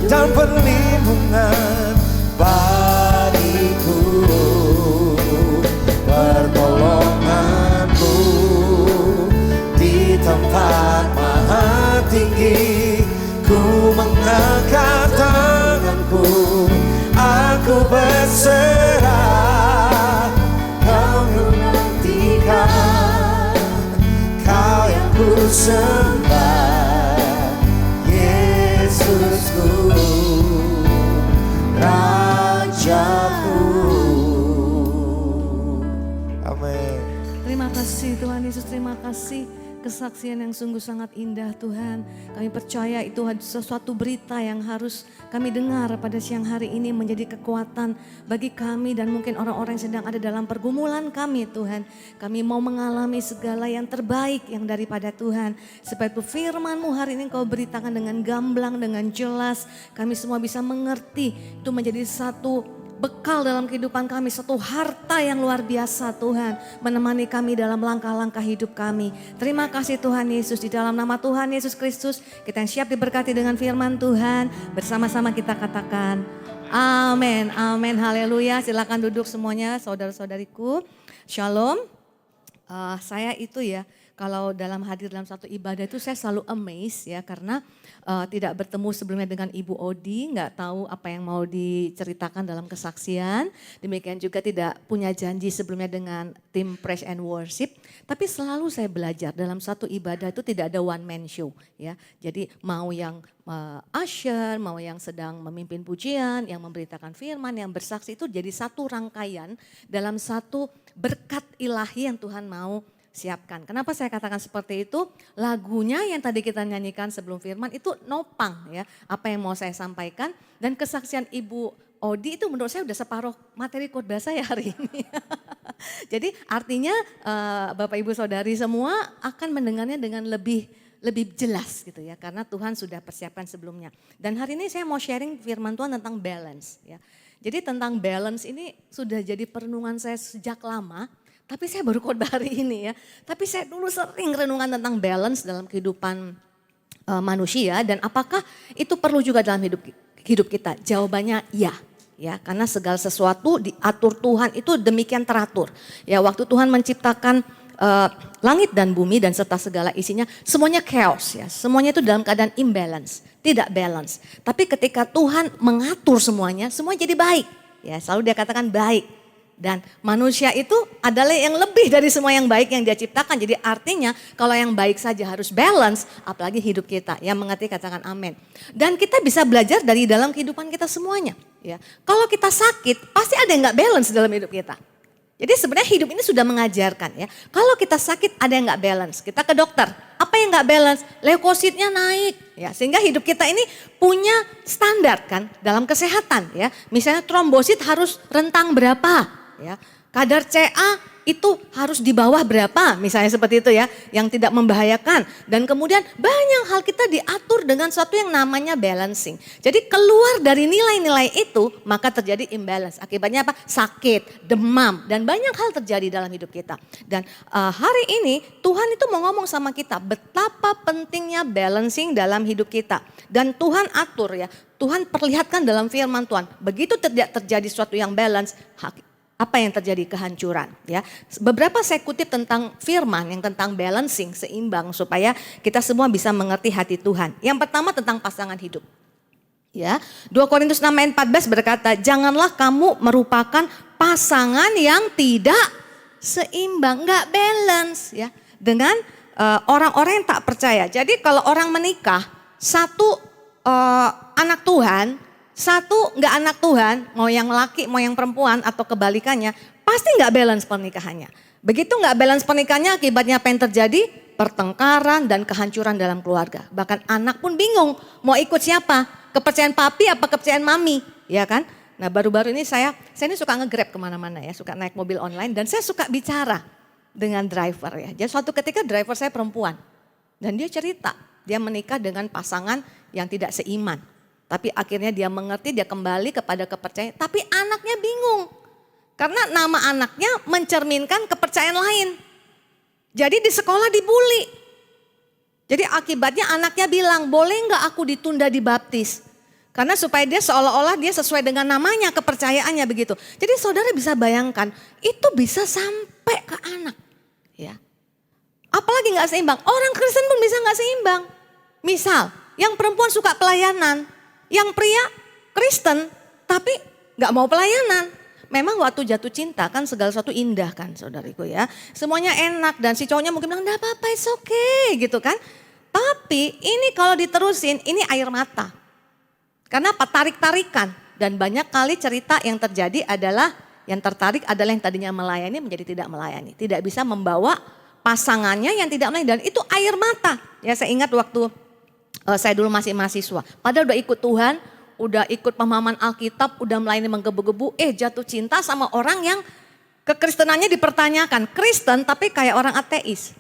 dan perlindungan bagiku, pertolongan-Mu di tempat maha tinggi. Ku mengangkat tanganku, aku berserah. Kau yang menghentikan, Kau yang ku sembah, Yesusku, Rajaku. Amin. Terima kasih Tuhan Yesus, terima kasih kesaksian yang sungguh sangat indah Tuhan. Kami percaya itu sesuatu berita yang harus kami dengar pada siang hari ini menjadi kekuatan bagi kami dan mungkin orang-orang yang sedang ada dalam pergumulan kami Tuhan. Kami mau mengalami segala yang terbaik yang daripada Tuhan. Supaya firman-Mu hari ini Kau beritakan dengan gamblang, dengan jelas. Kami semua bisa mengerti, itu menjadi satu bekal dalam kehidupan kami, satu harta yang luar biasa Tuhan, menemani kami dalam langkah-langkah hidup kami. Terima kasih Tuhan Yesus, di dalam nama Tuhan Yesus Kristus kita yang siap diberkati dengan firman Tuhan. Bersama-sama kita katakan amin, amin, haleluya. Silakan duduk semuanya saudara-saudariku. Shalom. Saya itu ya, kalau dalam hadir dalam satu ibadah itu saya selalu amazed ya, karena tidak bertemu sebelumnya dengan Ibu Odi, nggak tahu apa yang mau diceritakan dalam kesaksian. Demikian juga tidak punya janji sebelumnya dengan tim Praise and Worship. Tapi selalu saya belajar dalam satu ibadah itu tidak ada one man show ya. Jadi mau yang usher, mau yang sedang memimpin pujian, yang memberitakan firman, yang bersaksi, itu jadi satu rangkaian dalam satu berkat ilahi yang Tuhan mau siapkan. Kenapa saya katakan seperti itu? Lagunya yang tadi kita nyanyikan sebelum firman itu nopang ya, apa yang mau saya sampaikan. Dan kesaksian Ibu Odi itu menurut saya udah separuh materi khotbah saya hari ini. Jadi artinya Bapak Ibu Saudari semua akan mendengarnya dengan lebih jelas gitu ya, karena Tuhan sudah persiapkan sebelumnya. Dan hari ini saya mau sharing firman Tuhan tentang balance ya. Jadi tentang balance ini sudah jadi perenungan saya sejak lama. Tapi saya baru khotbah hari ini ya. Tapi saya dulu sering renungan tentang balance dalam kehidupan manusia dan apakah itu perlu juga dalam hidup kita? Jawabannya ya. Ya, karena segala sesuatu diatur Tuhan itu demikian teratur. Ya, waktu Tuhan menciptakan langit dan bumi dan serta segala isinya, semuanya chaos ya. Semuanya itu dalam keadaan imbalance, tidak balance. Tapi ketika Tuhan mengatur semuanya jadi baik. Ya, selalu dia katakan baik. Dan manusia itu adalah yang lebih dari semua yang baik yang dia ciptakan. Jadi artinya kalau yang baik saja harus balance, apalagi hidup kita. Yang mengerti katakan amin. Dan kita bisa belajar dari dalam kehidupan kita semuanya. Ya, kalau kita sakit pasti ada yang gak balance dalam hidup kita. Jadi sebenarnya hidup ini sudah mengajarkan ya. Kalau kita sakit ada yang gak balance. Kita ke dokter, apa yang gak balance? Leukositnya naik. Ya, sehingga hidup kita ini punya standar kan dalam kesehatan ya. Misalnya trombosit harus rentang berapa. Ya, kadar CA itu harus di bawah berapa misalnya seperti itu ya, yang tidak membahayakan. Dan kemudian banyak hal kita diatur dengan suatu yang namanya balancing. Jadi keluar dari nilai-nilai itu maka terjadi imbalance. Akibatnya apa? Sakit, demam dan banyak hal terjadi dalam hidup kita. Dan hari ini Tuhan itu mau ngomong sama kita betapa pentingnya balancing dalam hidup kita. Dan Tuhan atur ya, Tuhan perlihatkan dalam firman Tuhan. Begitu tidak terjadi suatu yang balance, apa yang terjadi? Kehancuran ya. Beberapa saya kutip tentang firman yang tentang balancing, seimbang supaya kita semua bisa mengerti hati Tuhan. Yang pertama tentang pasangan hidup. Ya, 2 Korintus 6 ayat 14 berkata, janganlah kamu merupakan pasangan yang tidak seimbang, enggak balance ya dengan orang-orang yang tak percaya. Jadi kalau orang menikah, satu anak Tuhan, satu nggak anak Tuhan, mau yang laki, mau yang perempuan atau kebalikannya, pasti nggak balance pernikahannya. Begitu nggak balance pernikahannya, akibatnya apa yang terjadi? Pertengkaran dan kehancuran dalam keluarga. Bahkan anak pun bingung, mau ikut siapa? Kepercayaan papi apa kepercayaan mami? Ya kan? Nah baru-baru ini saya ini suka nge-grab kemana-mana ya, suka naik mobil online dan saya suka bicara dengan driver ya. Jadi suatu ketika driver saya perempuan dan dia cerita, dia menikah dengan pasangan yang tidak seiman. Tapi akhirnya dia mengerti, dia kembali kepada kepercayaan. Tapi anaknya bingung. Karena nama anaknya mencerminkan kepercayaan lain. Jadi di sekolah dibully. Jadi akibatnya anaknya bilang, boleh nggak aku ditunda dibaptis? Karena supaya dia seolah-olah dia sesuai dengan namanya, kepercayaannya begitu. Jadi saudara bisa bayangkan, itu bisa sampai ke anak. Ya. Apalagi nggak seimbang. Orang Kristen pun bisa nggak seimbang. Misal, yang perempuan suka pelayanan. Yang pria Kristen tapi gak mau pelayanan. Memang waktu jatuh cinta kan segala sesuatu indah kan saudariku ya. Semuanya enak dan si cowoknya mungkin bilang, enggak apa-apa, it's okay gitu kan. Tapi ini kalau diterusin ini air mata. Karena apa? Tarik-tarikan. Dan banyak kali cerita yang terjadi adalah yang tertarik adalah yang tadinya melayani menjadi tidak melayani. Tidak bisa membawa pasangannya yang tidak melayani dan itu air mata. Ya saya ingat waktu saya dulu masih mahasiswa, padahal udah ikut Tuhan, udah ikut pemahaman Alkitab, udah melayani menggebu-gebu, jatuh cinta sama orang yang kekristenannya dipertanyakan. Kristen tapi kayak orang ateis.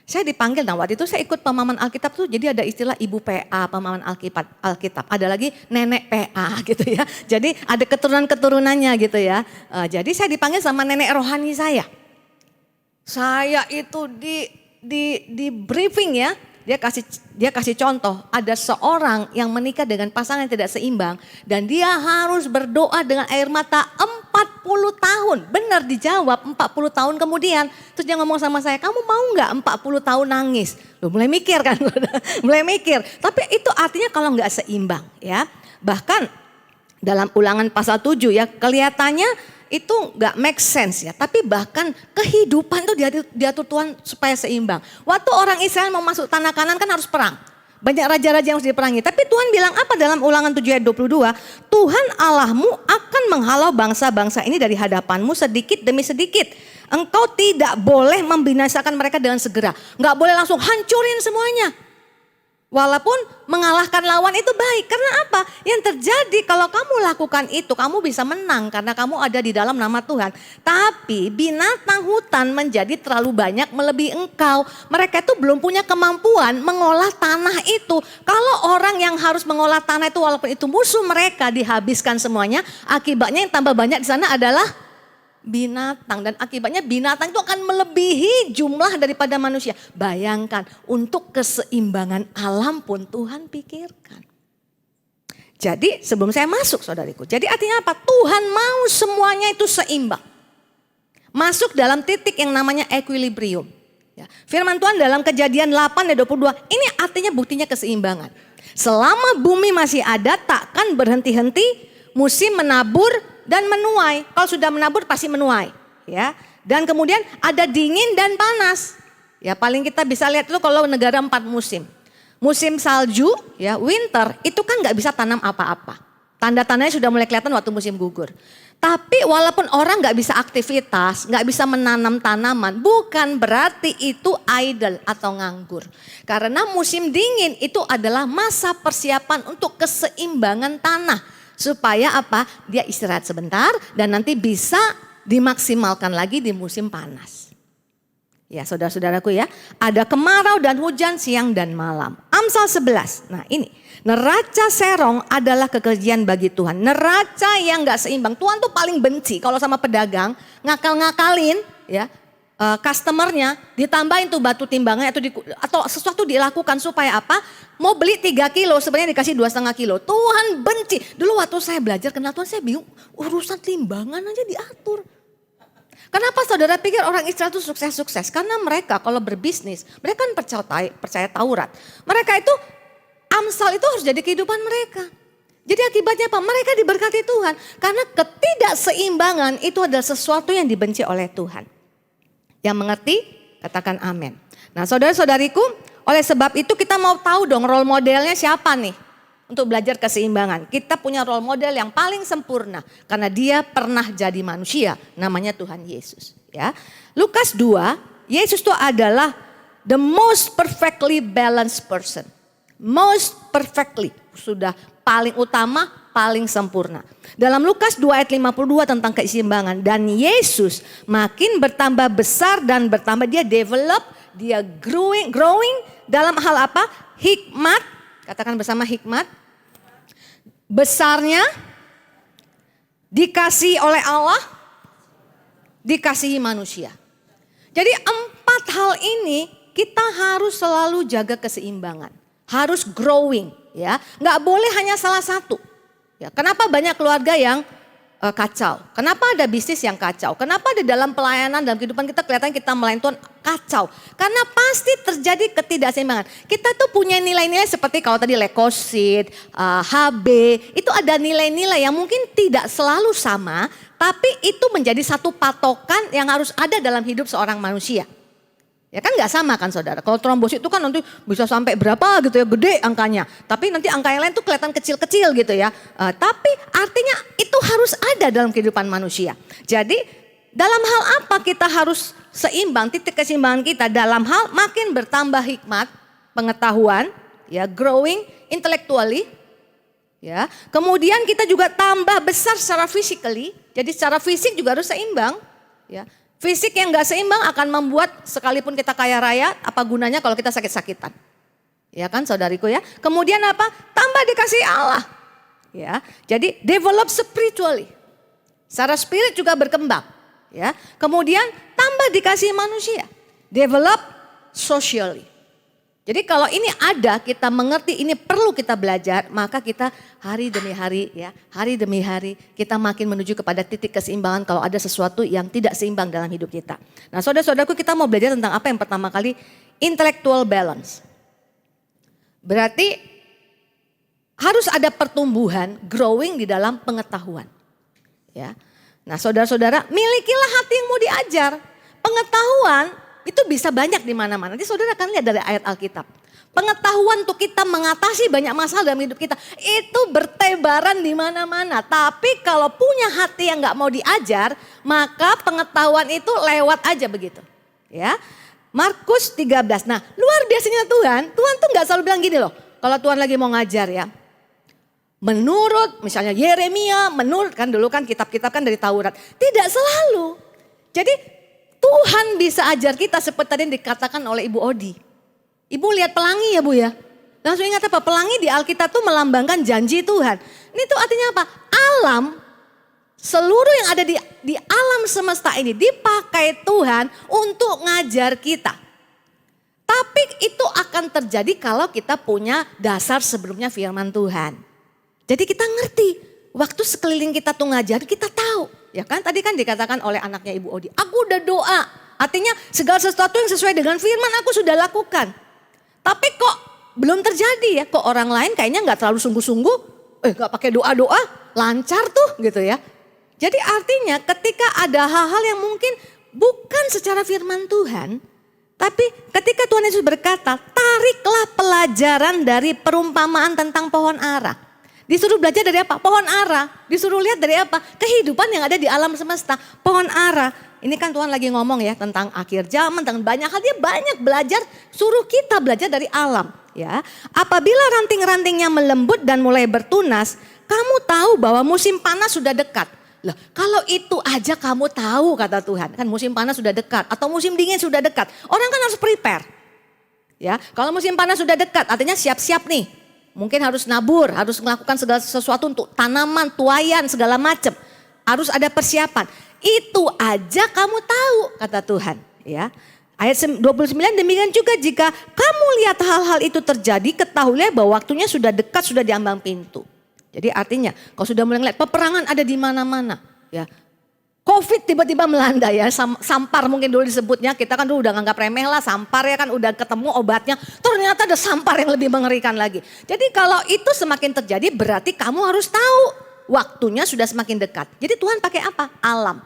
Saya dipanggil, nah waktu itu saya ikut pemahaman Alkitab tuh jadi ada istilah ibu PA, pemahaman Alkitab. Ada lagi nenek PA gitu ya. Jadi ada keturunan-keturunannya gitu ya. Jadi saya dipanggil sama nenek rohani saya. Saya itu di briefing ya. Dia kasih contoh, ada seorang yang menikah dengan pasangan yang tidak seimbang dan dia harus berdoa dengan air mata 40 tahun. Benar dijawab 40 tahun kemudian. Terus dia ngomong sama saya, kamu mau nggak 40 tahun nangis? Loh, mulai mikir kan, mulai mikir. Tapi itu artinya kalau nggak seimbang ya. Bahkan dalam Ulangan pasal 7 ya kelihatannya itu gak make sense ya. Tapi bahkan kehidupan tuh diatur Tuhan supaya seimbang. Waktu orang Israel mau masuk tanah Kanan kan harus perang. Banyak raja-raja yang harus diperangi. Tapi Tuhan bilang apa dalam Ulangan 7 ayat 22? Tuhan Allahmu akan menghalau bangsa-bangsa ini dari hadapanmu sedikit demi sedikit. Engkau tidak boleh membinasakan mereka dengan segera. Gak boleh langsung hancurin semuanya. Walaupun mengalahkan lawan itu baik. Karena apa? Yang terjadi kalau kamu lakukan itu, kamu bisa menang karena kamu ada di dalam nama Tuhan. Tapi binatang hutan menjadi terlalu banyak melebihi engkau. Mereka itu belum punya kemampuan mengolah tanah itu. Kalau orang yang harus mengolah tanah itu walaupun itu musuh mereka dihabiskan semuanya, akibatnya yang tambah banyak di sana adalah binatang. Dan akibatnya binatang itu akan melebihi jumlah daripada manusia. Bayangkan, untuk keseimbangan alam pun Tuhan pikirkan. Jadi sebelum saya masuk saudariku, jadi artinya apa? Tuhan mau semuanya itu seimbang. Masuk dalam titik yang namanya equilibrium. Ya, firman Tuhan dalam Kejadian 8 ayat 22, ini artinya buktinya keseimbangan. Selama bumi masih ada, takkan berhenti-henti musim menabur dan menuai. Kalau sudah menabur pasti menuai. Ya. Dan kemudian ada dingin dan panas. Ya, paling kita bisa lihat itu kalau negara 4 musim. Musim salju, ya winter, itu kan gak bisa tanam apa-apa. Tanda-tandanya sudah mulai kelihatan waktu musim gugur. Tapi walaupun orang gak bisa aktivitas, gak bisa menanam tanaman, bukan berarti itu idle atau nganggur. Karena musim dingin itu adalah masa persiapan untuk keseimbangan tanah. Supaya apa? Dia istirahat sebentar dan nanti bisa dimaksimalkan lagi di musim panas. Ya saudara-saudaraku ya, ada kemarau dan hujan siang dan malam. Amsal 11, nah ini. Neraca serong adalah kekejian bagi Tuhan. Neraca yang gak seimbang. Tuhan tuh paling benci kalau sama pedagang ngakal-ngakalin ya customernya, ditambahin tuh batu timbangan atau sesuatu dilakukan supaya apa? Mau beli 3 kilo sebenarnya dikasih 2,5 kilo. Tuhan benci. Dulu waktu saya belajar kenal Tuhan saya bingung, urusan timbangan aja diatur. Kenapa saudara pikir orang Israel itu sukses-sukses? Karena mereka kalau berbisnis, mereka kan percaya Taurat. Mereka itu Amsal itu harus jadi kehidupan mereka. Jadi akibatnya apa? Mereka diberkati Tuhan. Karena ketidakseimbangan itu adalah sesuatu yang dibenci oleh Tuhan. Yang mengerti, katakan amin. Nah saudara-saudariku, oleh sebab itu kita mau tahu dong role modelnya siapa nih? Untuk belajar keseimbangan. Kita punya role model yang paling sempurna. Karena dia pernah jadi manusia. Namanya Tuhan Yesus. Ya. Lukas 2, Yesus itu adalah the most perfectly balanced person. Most perfectly. Sudah paling utama, paling sempurna. Dalam Lukas 2 ayat 52 tentang keseimbangan. Dan Yesus makin bertambah besar dan bertambah. Dia develop, dia growing dalam hal apa? Hikmat. Katakan bersama hikmat. Besarnya dikasih oleh Allah, dikasihi manusia. Jadi 4 hal ini kita harus selalu jaga keseimbangan. Harus growing ya. Nggak boleh hanya salah satu. Ya, kenapa banyak keluarga yang kacau? Kenapa ada bisnis yang kacau? Kenapa di dalam pelayanan dalam kehidupan kita kelihatan kita melayani Tuhan kacau? Karena pasti terjadi ketidakseimbangan. Kita tuh punya nilai-nilai seperti kalau tadi leukosit, HB, itu ada nilai-nilai yang mungkin tidak selalu sama, tapi itu menjadi satu patokan yang harus ada dalam hidup seorang manusia. Ya kan gak sama kan saudara, kalau trombosit itu kan nanti bisa sampai berapa gitu ya, gede angkanya. Tapi nanti angka yang lain tuh kelihatan kecil-kecil gitu ya. Tapi artinya itu harus ada dalam kehidupan manusia. Jadi dalam hal apa kita harus seimbang, titik keseimbangan kita dalam hal makin bertambah hikmat, pengetahuan, ya growing intellectually. Ya, kemudian kita juga tambah besar secara physically, jadi secara fisik juga harus seimbang. Ya. Fisik yang gak seimbang akan membuat sekalipun kita kaya raya, apa gunanya kalau kita sakit-sakitan. Ya kan saudariku ya. Kemudian apa? Tambah dikasih Allah. Ya, jadi develop spiritually. Secara spirit juga berkembang. Ya, kemudian tambah dikasih manusia. Develop socially. Jadi kalau ini ada, kita mengerti ini perlu kita belajar, maka kita hari demi hari ya, hari demi hari kita makin menuju kepada titik keseimbangan kalau ada sesuatu yang tidak seimbang dalam hidup kita. Nah saudara-saudaraku, kita mau belajar tentang apa yang pertama kali? Intellectual balance. Berarti harus ada pertumbuhan, growing di dalam pengetahuan. Ya. Nah saudara-saudara, milikilah hati yang mau diajar. Pengetahuan itu bisa banyak di mana-mana. Nanti saudara akan lihat dari ayat Alkitab. Pengetahuan untuk kita mengatasi banyak masalah dalam hidup kita. Itu bertebaran di mana-mana. Tapi kalau punya hati yang gak mau diajar, maka pengetahuan itu lewat aja begitu. Ya, Markus 13. Nah luar biasanya Tuhan tuh gak selalu bilang gini loh. Kalau Tuhan lagi mau ngajar ya. Menurut misalnya Yeremia, menurut kan dulu kan kitab-kitab kan dari Taurat. Tidak selalu. Jadi Tuhan bisa ajar kita seperti tadi yang dikatakan oleh Ibu Odi. Ibu lihat pelangi ya Bu ya. Langsung ingat apa? Pelangi di Alkitab itu melambangkan janji Tuhan. Ini tuh artinya apa? Alam Seluruh yang ada di alam semesta ini dipakai Tuhan untuk ngajar kita. Tapi itu akan terjadi kalau kita punya dasar sebelumnya firman Tuhan. Jadi kita ngerti, waktu sekeliling kita tuh ngajar, kita tahu. Ya kan, tadi kan dikatakan oleh anaknya Ibu Odi, aku udah doa. Artinya segala sesuatu yang sesuai dengan firman aku sudah lakukan. Tapi kok belum terjadi ya, kok orang lain kayaknya gak terlalu sungguh-sungguh, gak pakai doa-doa, lancar tuh gitu ya. Jadi artinya ketika ada hal-hal yang mungkin bukan secara firman Tuhan, tapi ketika Tuhan Yesus berkata, tariklah pelajaran dari perumpamaan tentang pohon ara. Disuruh belajar dari apa? Pohon ara. Disuruh lihat dari apa? Kehidupan yang ada di alam semesta. Pohon ara. Ini kan Tuhan lagi ngomong ya tentang akhir zaman, tentang banyak hal. Dia banyak belajar, suruh kita belajar dari alam. Ya, apabila ranting-rantingnya melembut dan mulai bertunas, kamu tahu bahwa musim panas sudah dekat. Loh, kalau itu aja kamu tahu kata Tuhan, kan musim panas sudah dekat atau musim dingin sudah dekat. Orang kan harus prepare. Ya, kalau musim panas sudah dekat, artinya siap-siap nih. Mungkin harus nabur, harus melakukan segala sesuatu untuk tanaman, tuayan, segala macam. Harus ada persiapan. Itu aja kamu tahu kata Tuhan. Ya, ayat 29 demikian juga jika kamu lihat hal-hal itu terjadi, ketahuilah bahwa waktunya sudah dekat, sudah di ambang pintu. Jadi artinya kalau sudah mulai ngeliat peperangan ada di mana-mana. Ya, Covid tiba-tiba melanda ya, sampar mungkin dulu disebutnya, kita kan dulu udah nganggap remeh lah, sampar ya kan udah ketemu obatnya, ternyata ada sampar yang lebih mengerikan lagi. Jadi kalau itu semakin terjadi berarti kamu harus tahu waktunya sudah semakin dekat. Jadi Tuhan pakai apa? Alam.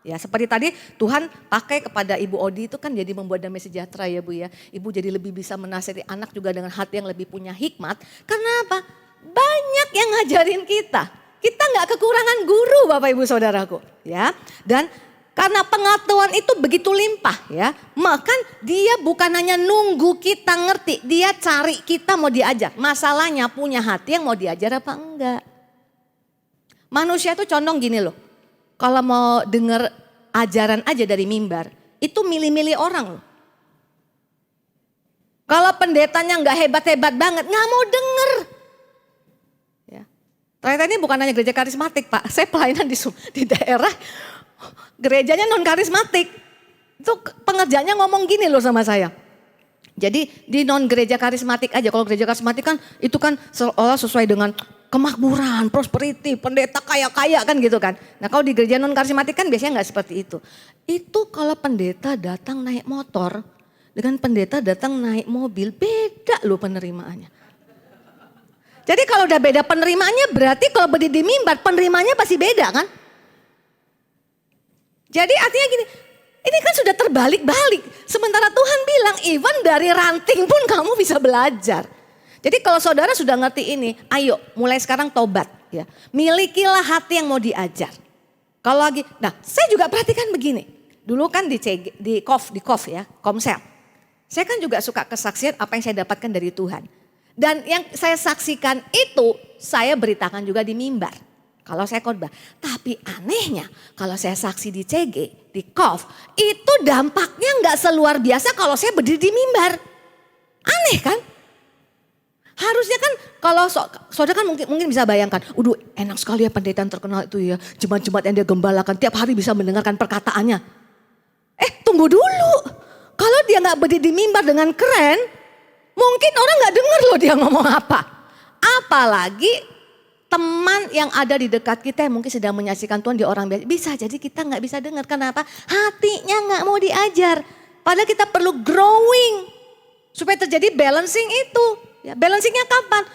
Ya seperti tadi Tuhan pakai kepada Ibu Odi itu kan jadi membuat damai sejahtera ya Bu ya. Ibu jadi lebih bisa menasihati anak juga dengan hati yang lebih punya hikmat. Karena apa? Banyak yang ngajarin kita. Kita gak kekurangan guru Bapak Ibu Saudaraku. Ya. Dan karena pengetahuan itu begitu limpah ya. Maka dia bukan hanya nunggu kita ngerti. Dia cari kita mau diajar. Masalahnya punya hati yang mau diajar apa enggak. Manusia itu condong gini loh. Kalau mau dengar ajaran aja dari mimbar. Itu milih-milih orang loh. Kalau pendetanya gak hebat-hebat banget. Gak mau denger. Ternyata ini bukan hanya gereja karismatik Pak, saya pelayanan di daerah gerejanya non karismatik. Itu pengerjanya ngomong gini loh sama saya. Jadi di non gereja karismatik aja, kalau gereja karismatik kan itu kan seolah sesuai dengan kemakmuran, prosperity, pendeta kaya-kaya kan gitu kan. Nah kalau di gereja non karismatik kan biasanya nggak seperti itu. Itu kalau pendeta datang naik motor dengan pendeta datang naik mobil, beda loh penerimaannya. Jadi kalau udah beda penerimaannya berarti kalau berdiri di mimbar penerimaannya pasti beda kan. Jadi artinya gini, ini kan sudah terbalik-balik. Sementara Tuhan bilang even dari ranting pun kamu bisa belajar. Jadi kalau saudara sudah ngerti ini, ayo mulai sekarang tobat ya. Milikilah hati yang mau diajar. Kalau lagi, nah saya juga perhatikan begini. Dulu kan di KOF ya, Komsel. Saya kan juga suka kesaksian apa yang saya dapatkan dari Tuhan. Dan yang saya saksikan itu saya beritakan juga di mimbar. Kalau saya khotbah. Tapi anehnya kalau saya saksi di CG, di KOF. Itu dampaknya gak seluar biasa kalau saya berdiri di mimbar. Aneh kan? Harusnya kan kalau saudara kan mungkin bisa bayangkan. Enak sekali ya pendeta yang terkenal itu ya. Jemaat-jemaat yang dia gembalakan tiap hari bisa mendengarkan perkataannya. Tunggu dulu. Kalau dia gak berdiri di mimbar dengan keren. Mungkin orang gak dengar loh dia ngomong apa. Apalagi teman yang ada di dekat kita yang mungkin sedang menyaksikan Tuhan di orang biasa. Bisa jadi kita gak bisa dengar. Kenapa? Hatinya gak mau diajar. Padahal kita perlu growing. Supaya terjadi balancing itu. Ya, balancingnya kapan?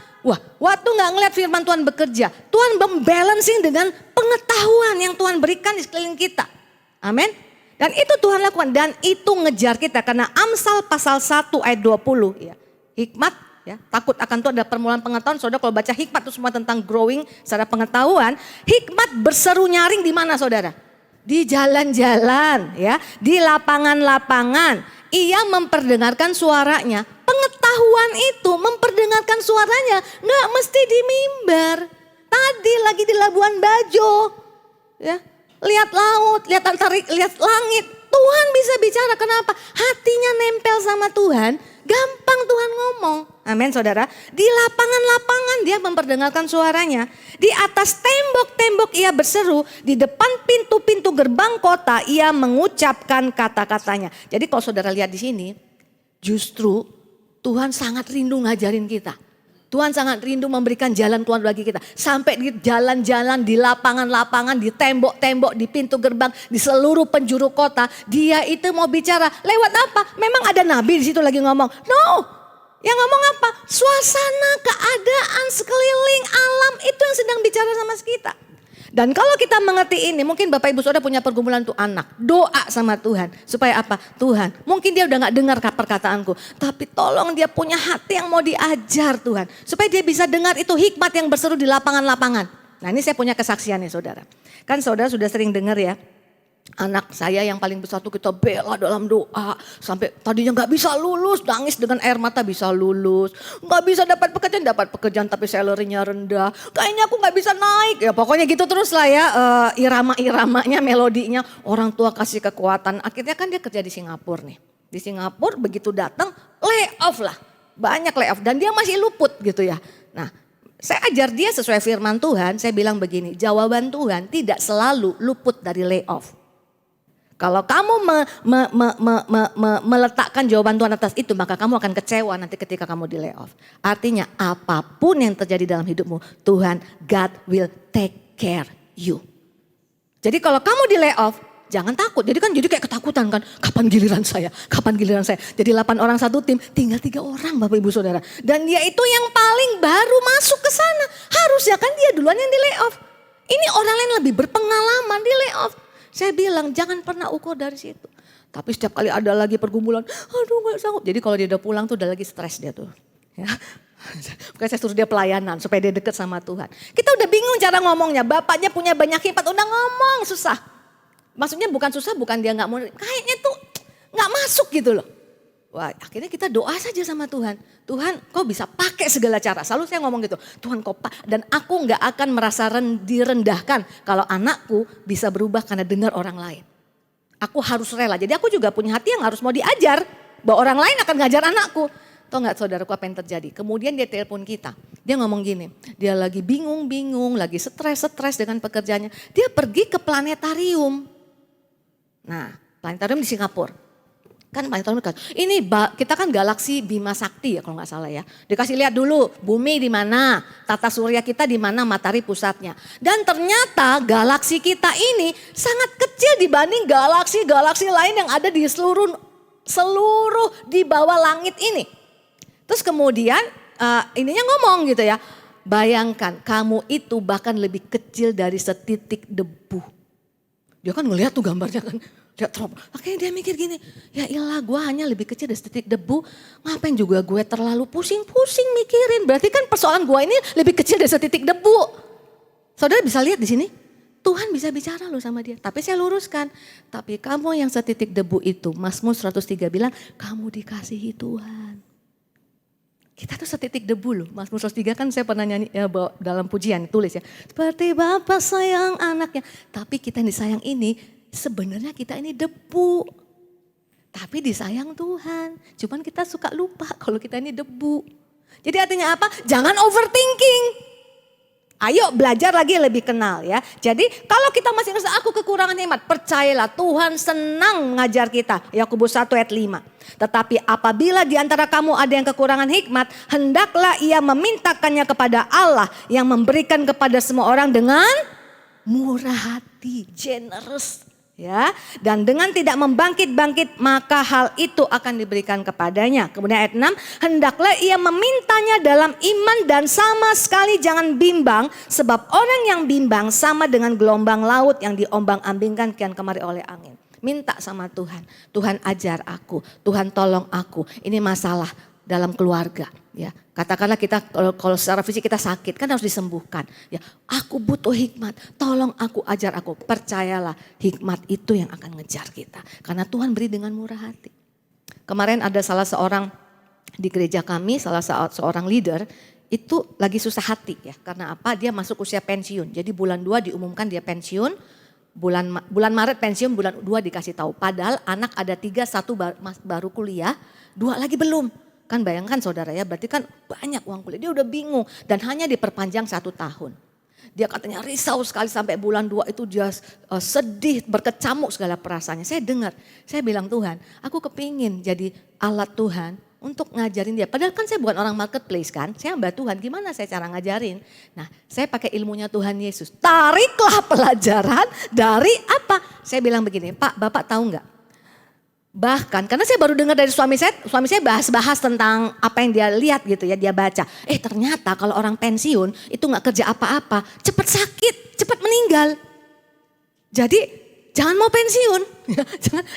Waktu gak ngeliat firman Tuhan bekerja. Tuhan membalancing dengan pengetahuan yang Tuhan berikan di sekeliling kita. Amin. Dan itu Tuhan lakukan. Dan itu ngejar kita. Karena Amsal pasal 1 ayat 20 ya. Hikmat, ya, takut akan Tuhan ada permulaan pengetahuan. Saudara kalau baca hikmat itu semua tentang growing secara pengetahuan. Hikmat berseru nyaring di mana saudara? Di jalan-jalan, ya, di lapangan-lapangan. Ia memperdengarkan suaranya. Pengetahuan itu memperdengarkan suaranya nggak mesti di mimbar. Tadi lagi di Labuan Bajo, ya, lihat laut, lihat langit. Tuhan bisa bicara, kenapa? Hatinya nempel sama Tuhan. Gampang Tuhan ngomong. Amin saudara. Di lapangan-lapangan Kapan dia memperdengarkan suaranya? Di atas tembok-tembok ia berseru, di depan pintu-pintu gerbang kota ia mengucapkan kata-katanya. Jadi kalau saudara lihat di sini, justru Tuhan sangat rindu ngajarin kita. Tuhan sangat rindu memberikan jalan Tuhan bagi kita. Sampai di jalan-jalan, di lapangan-lapangan, di tembok-tembok, di pintu gerbang, di seluruh penjuru kota. Dia itu mau bicara lewat apa? Memang ada nabi di situ lagi ngomong. No, yang ngomong apa? Suasana, keadaan, sekeliling, alam itu yang sedang bicara sama kita. Dan kalau kita mengerti ini, mungkin Bapak Ibu Saudara punya pergumulan untuk anak. Doa sama Tuhan. Supaya apa? Tuhan, mungkin dia udah gak dengar perkataanku. Tapi tolong dia punya hati yang mau diajar Tuhan. Supaya dia bisa dengar itu hikmat yang berseru di lapangan-lapangan. Nah ini saya punya kesaksian nih saudara. Kan saudara sudah sering dengar ya. Anak saya yang paling besar tuh kita bela dalam doa. Sampai tadinya gak bisa lulus, nangis dengan air mata bisa lulus. Gak bisa dapat pekerjaan tapi salary-nya rendah. Kayaknya aku gak bisa naik. Ya pokoknya gitu terus lah ya irama-iramanya, melodinya. Orang tua kasih kekuatan. Akhirnya kan dia kerja di Singapura nih. Di Singapura begitu datang layoff lah. Banyak layoff dan dia masih luput gitu ya. Nah saya ajar dia sesuai firman Tuhan. Saya bilang begini, jawaban Tuhan tidak selalu luput dari layoff. Kalau kamu meletakkan jawaban Tuhan atas itu, maka kamu akan kecewa nanti ketika kamu di layoff. Artinya apapun yang terjadi dalam hidupmu, Tuhan, God will take care you. Jadi kalau kamu di layoff, jangan takut. Jadi kayak ketakutan kan, kapan giliran saya, kapan giliran saya. Jadi 8 orang satu tim, tinggal 3 orang Bapak Ibu Saudara. Dan dia itu yang paling baru masuk ke sana. Harusnya kan dia duluan yang di layoff. Ini orang lain lebih berpengalaman di layoff. Saya bilang jangan pernah ukur dari situ. Tapi setiap kali ada lagi pergumulan, aduh gak sanggup. Jadi kalau dia udah pulang tuh udah lagi stres dia tuh. Ya. Bukan saya suruh dia pelayanan supaya dia deket sama Tuhan. Kita udah bingung cara ngomongnya. Bapaknya punya banyak hikmat, udah ngomong susah. Maksudnya bukan susah, bukan dia gak mau. Kayaknya tuh gak masuk gitu loh. Wah akhirnya kita doa saja sama Tuhan. Tuhan kau bisa pakai segala cara. Selalu saya ngomong gitu. Tuhan kau dan aku gak akan merasa direndahkan. Kalau anakku bisa berubah karena dengar orang lain. Aku harus rela. Jadi aku juga punya hati yang harus mau diajar. Bahwa orang lain akan ngajar anakku. Tahu gak saudaraku apa yang terjadi? Kemudian dia telepon kita. Dia ngomong gini. Dia lagi bingung-bingung. Lagi stres dengan pekerjaannya. Dia pergi ke planetarium. Nah planetarium di Singapura. Kan planetarium kan. Ini kita kan galaksi Bima Sakti ya kalau nggak salah ya. Dikasih lihat dulu bumi di mana, tata surya kita di mana, matahari pusatnya. Dan ternyata galaksi kita ini sangat kecil dibanding galaksi-galaksi lain yang ada di seluruh di bawah langit ini. Terus kemudian ininya ngomong gitu ya. Bayangkan kamu itu bahkan lebih kecil dari setitik debu. Dia kan ngelihat tuh gambarnya kan. Akhirnya dia mikir gini, ya iyalah gue hanya lebih kecil dari setitik debu, ngapain juga gue terlalu pusing-pusing mikirin. Berarti kan persoalan gue ini lebih kecil dari setitik debu. Saudara bisa lihat di sini, Tuhan bisa bicara loh sama dia. Tapi saya luruskan, tapi kamu yang setitik debu itu, Mazmur 103 bilang, kamu dikasihi Tuhan. Kita tuh setitik debu loh, Mazmur 103 kan saya pernah nyanyi ya, dalam pujian tulis ya. Seperti Bapa sayang anaknya, tapi kita yang disayang ini, sebenarnya kita ini debu, tapi disayang Tuhan. Cuman kita suka lupa kalau kita ini debu. Jadi artinya apa? Jangan overthinking. Ayo belajar lagi lebih kenal ya. Jadi kalau kita masih ngerasa aku kekurangan hikmat, percayalah Tuhan senang mengajar kita. Yakobus 1 ayat 5. Tetapi apabila di antara kamu ada yang kekurangan hikmat, hendaklah ia memintakannya kepada Allah yang memberikan kepada semua orang dengan murah hati, generous. Ya, dan dengan tidak membangkit-bangkit maka hal itu akan diberikan kepadanya. Kemudian ayat 6, hendaklah ia memintanya dalam iman dan sama sekali jangan bimbang. Sebab orang yang bimbang sama dengan gelombang laut yang diombang-ambingkan kian kemari oleh angin. Minta sama Tuhan, Tuhan ajar aku, Tuhan tolong aku. Ini masalah dalam keluarga. Ya, katakanlah kita kalau secara fisik kita sakit kan harus disembuhkan. Ya, aku butuh hikmat, tolong aku ajar aku. Percayalah hikmat itu yang akan ngejar kita. Karena Tuhan beri dengan murah hati. Kemarin ada salah seorang di gereja kami, salah seorang leader itu lagi susah hati ya. Karena apa? Dia masuk usia pensiun. Jadi bulan 2 diumumkan dia pensiun. Bulan Maret pensiun, bulan 2 dikasih tahu. Padahal anak ada 3, 1 baru kuliah, 2 lagi belum. Kan bayangkan saudara ya, berarti kan banyak uang kuliah. Dia udah bingung dan hanya diperpanjang 1 tahun. Dia katanya risau sekali sampai bulan 2 itu dia sedih, berkecamuk segala perasaannya. Saya dengar, saya bilang Tuhan, aku kepingin jadi alat Tuhan untuk ngajarin dia. Padahal kan saya bukan orang marketplace kan, saya hamba Tuhan, gimana saya cara ngajarin? Nah saya pakai ilmunya Tuhan Yesus, tariklah pelajaran dari apa? Saya bilang begini, Pak Bapak tahu nggak? Bahkan karena saya baru dengar dari suami saya bahas-bahas tentang apa yang dia lihat gitu ya, dia baca. Ternyata kalau orang pensiun itu nggak kerja apa-apa, cepat sakit, cepat meninggal. Jadi jangan mau pensiun,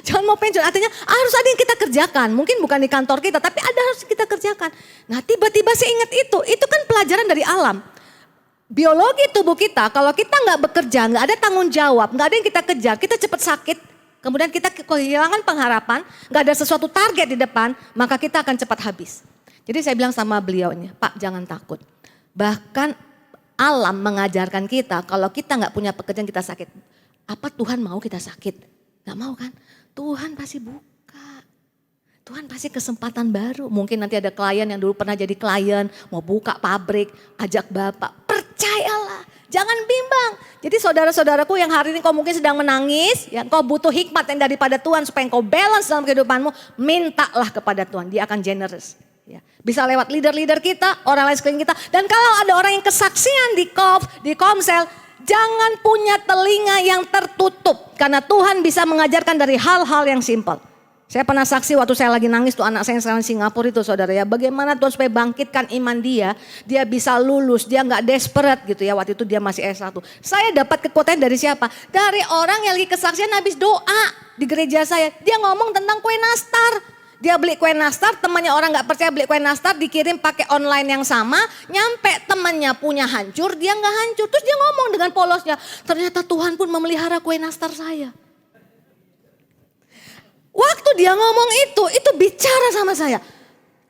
jangan mau pensiun. Artinya harus ada yang kita kerjakan. Mungkin bukan di kantor kita, tapi ada harus kita kerjakan. Nah tiba-tiba saya ingat itu kan pelajaran dari alam. Biologi tubuh kita, kalau kita nggak bekerja, nggak ada tanggung jawab, nggak ada yang kita kejar, kita cepat sakit. Kemudian kita kehilangan pengharapan, nggak ada sesuatu target di depan, maka kita akan cepat habis. Jadi saya bilang sama beliau ini, Pak jangan takut. Bahkan alam mengajarkan kita kalau kita nggak punya pekerjaan kita sakit. Apa Tuhan mau kita sakit? Nggak mau kan? Tuhan pasti buka. Tuhan pasti kesempatan baru. Mungkin nanti ada klien yang dulu pernah jadi klien, mau buka pabrik, ajak Bapak. Percayalah, jangan bimbang. Jadi saudara-saudaraku yang hari ini kau mungkin sedang menangis, ya, kau butuh hikmat yang daripada Tuhan supaya kau balance dalam kehidupanmu, mintalah kepada Tuhan, dia akan generous. Ya. Bisa lewat leader-leader kita, orang lain sekeliling kita. Dan kalau ada orang yang kesaksian di Komsel, jangan punya telinga yang tertutup. Karena Tuhan bisa mengajarkan dari hal-hal yang simpel. Saya pernah saksi waktu saya lagi nangis tuh anak saya yang sekarang di Singapura itu saudara ya. Bagaimana Tuhan supaya bangkitkan iman dia bisa lulus, dia gak desperate gitu ya. Waktu itu dia masih S1. Saya dapat kekuatan dari siapa? Dari orang yang lagi kesaksian habis doa di gereja saya. Dia ngomong tentang kue nastar. Dia beli kue nastar, temannya orang gak percaya beli kue nastar, dikirim pakai online yang sama. Nyampe temannya punya hancur, dia gak hancur. Terus dia ngomong dengan polosnya, ternyata Tuhan pun memelihara kue nastar saya. Waktu dia ngomong itu bicara sama saya.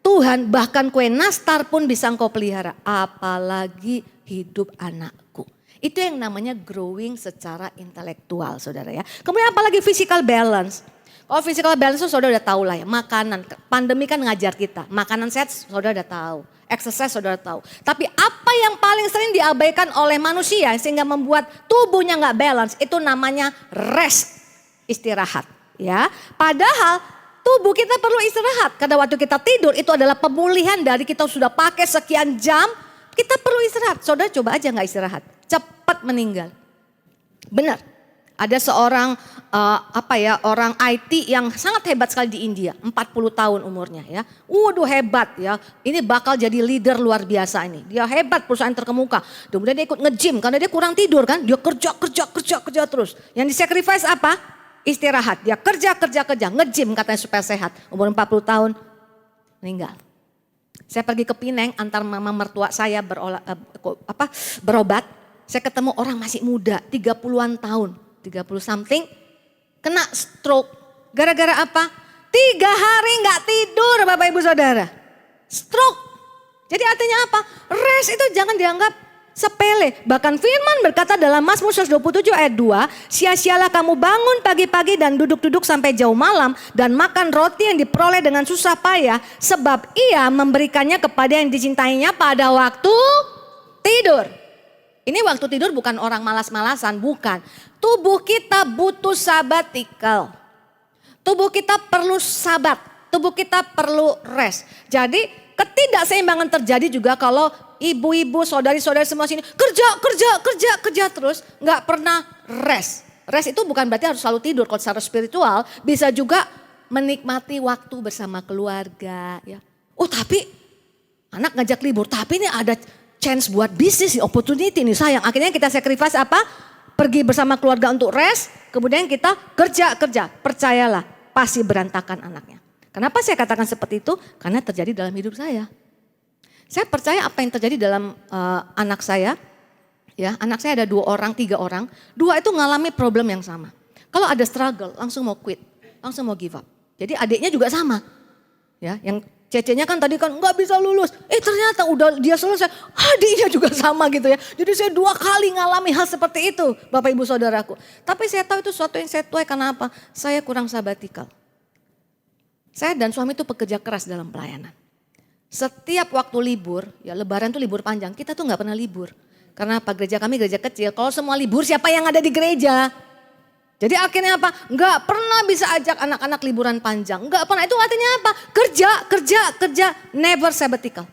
Tuhan bahkan kue nastar pun bisa engkau pelihara. Apalagi hidup anakku. Itu yang namanya growing secara intelektual saudara ya. Kemudian apalagi physical balance. Kalau physical balance itu saudara udah tahu lah ya. Makanan, pandemi kan ngajar kita. Makanan sehat saudara udah tahu. Exercise saudara tahu. Tapi apa yang paling sering diabaikan oleh manusia sehingga membuat tubuhnya gak balance. Itu namanya rest, istirahat. Ya, padahal tubuh kita perlu istirahat. Karena waktu kita tidur itu adalah pemulihan dari kita sudah pakai sekian jam. Kita perlu istirahat. Saudara coba aja gak istirahat. Cepat meninggal. Benar. Ada seorang orang IT yang sangat hebat sekali di India. 40 tahun umurnya ya. Waduh hebat ya. Ini bakal jadi leader luar biasa ini. Dia hebat, perusahaan terkemuka. Kemudian dia ikut nge-gym karena dia kurang tidur kan. Dia kerja terus. Yang di-sacrifice apa? Istirahat, dia kerja, nge-gym katanya supaya sehat. Umur 40 tahun, meninggal. Saya pergi ke Pineng, antar mama mertua saya berobat. Saya ketemu orang masih muda, 30-an tahun, 30 something, kena stroke. Gara-gara apa? 3 hari gak tidur Bapak Ibu Saudara. Stroke. Jadi artinya apa? Rest itu jangan dianggap sepele. Bahkan firman berkata dalam Mazmur 127 ayat 2. Sia-sialah kamu bangun pagi-pagi dan duduk-duduk sampai jauh malam. Dan makan roti yang diperoleh dengan susah payah. Sebab ia memberikannya kepada yang dicintainya pada waktu tidur. Ini waktu tidur bukan orang malas-malasan, bukan. Tubuh kita butuh sabbatical. Tubuh kita perlu sabat. Tubuh kita perlu rest. Jadi ketidakseimbangan terjadi juga kalau ibu-ibu, saudari-saudari semua sini kerja terus nggak pernah rest. Rest itu bukan berarti harus selalu tidur. Kalau secara spiritual bisa juga menikmati waktu bersama keluarga. Ya. Oh tapi anak ngajak libur, tapi ini ada chance buat bisnis, opportunity nih sayang. Akhirnya kita sacrifice apa? Pergi bersama keluarga untuk rest, kemudian kita kerja. Percayalah pasti berantakan anaknya. Kenapa saya katakan seperti itu? Karena terjadi dalam hidup saya. Saya percaya apa yang terjadi dalam anak saya. Ya, anak saya ada 2 orang, 3 orang. 2 itu ngalami problem yang sama. Kalau ada struggle, langsung mau quit, langsung mau give up. Jadi adiknya juga sama. Ya, yang cecenya kan tadi kan nggak bisa lulus. Ternyata udah dia selesai, adiknya juga sama gitu ya. Jadi saya 2 kali ngalami hal seperti itu, Bapak Ibu Saudaraku. Tapi saya tahu itu sesuatu yang saya tuai karena apa? Saya kurang sabbatical. Saya dan suami itu pekerja keras dalam pelayanan. Setiap waktu libur, ya lebaran tuh libur panjang, kita tuh gak pernah libur. Karena apa? Gereja kami gereja kecil, kalau semua libur siapa yang ada di gereja? Jadi akhirnya apa? Gak pernah bisa ajak anak-anak liburan panjang. Gak pernah, itu artinya apa? Kerja, never sabbatical.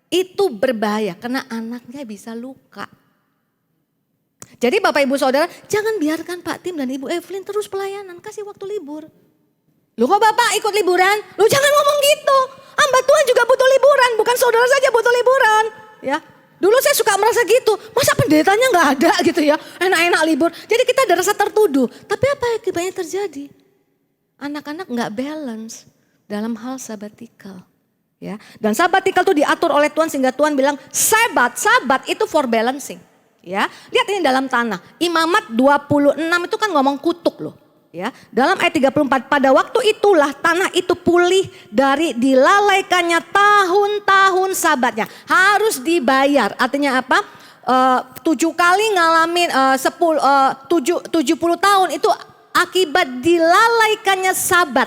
Itu berbahaya karena anaknya bisa luka. Jadi Bapak Ibu Saudara, jangan biarkan Pak Tim dan Ibu Evelyn terus pelayanan, kasih waktu libur. Lu kok Bapak ikut liburan? Lu jangan ngomong gitu. Hamba Tuhan juga butuh liburan, bukan saudara saja butuh liburan. Ya, dulu saya suka merasa gitu. Masa pendetanya nggak ada gitu ya? Enak-enak libur. Jadi kita ada rasa tertuduh. Tapi apa akibatnya terjadi? Anak-anak nggak balance dalam hal sabbatical. Ya, dan sabbatical itu diatur oleh Tuhan sehingga Tuhan bilang sabat itu for balancing. Ya, lihat ini dalam tanah. Imamat 26 itu kan ngomong kutuk loh. Ya, dalam ayat 34, pada waktu itulah tanah itu pulih dari dilalaikannya tahun-tahun sabatnya. Harus dibayar, artinya apa? 7 kali ngalamin 70 tahun itu akibat dilalaikannya sabat.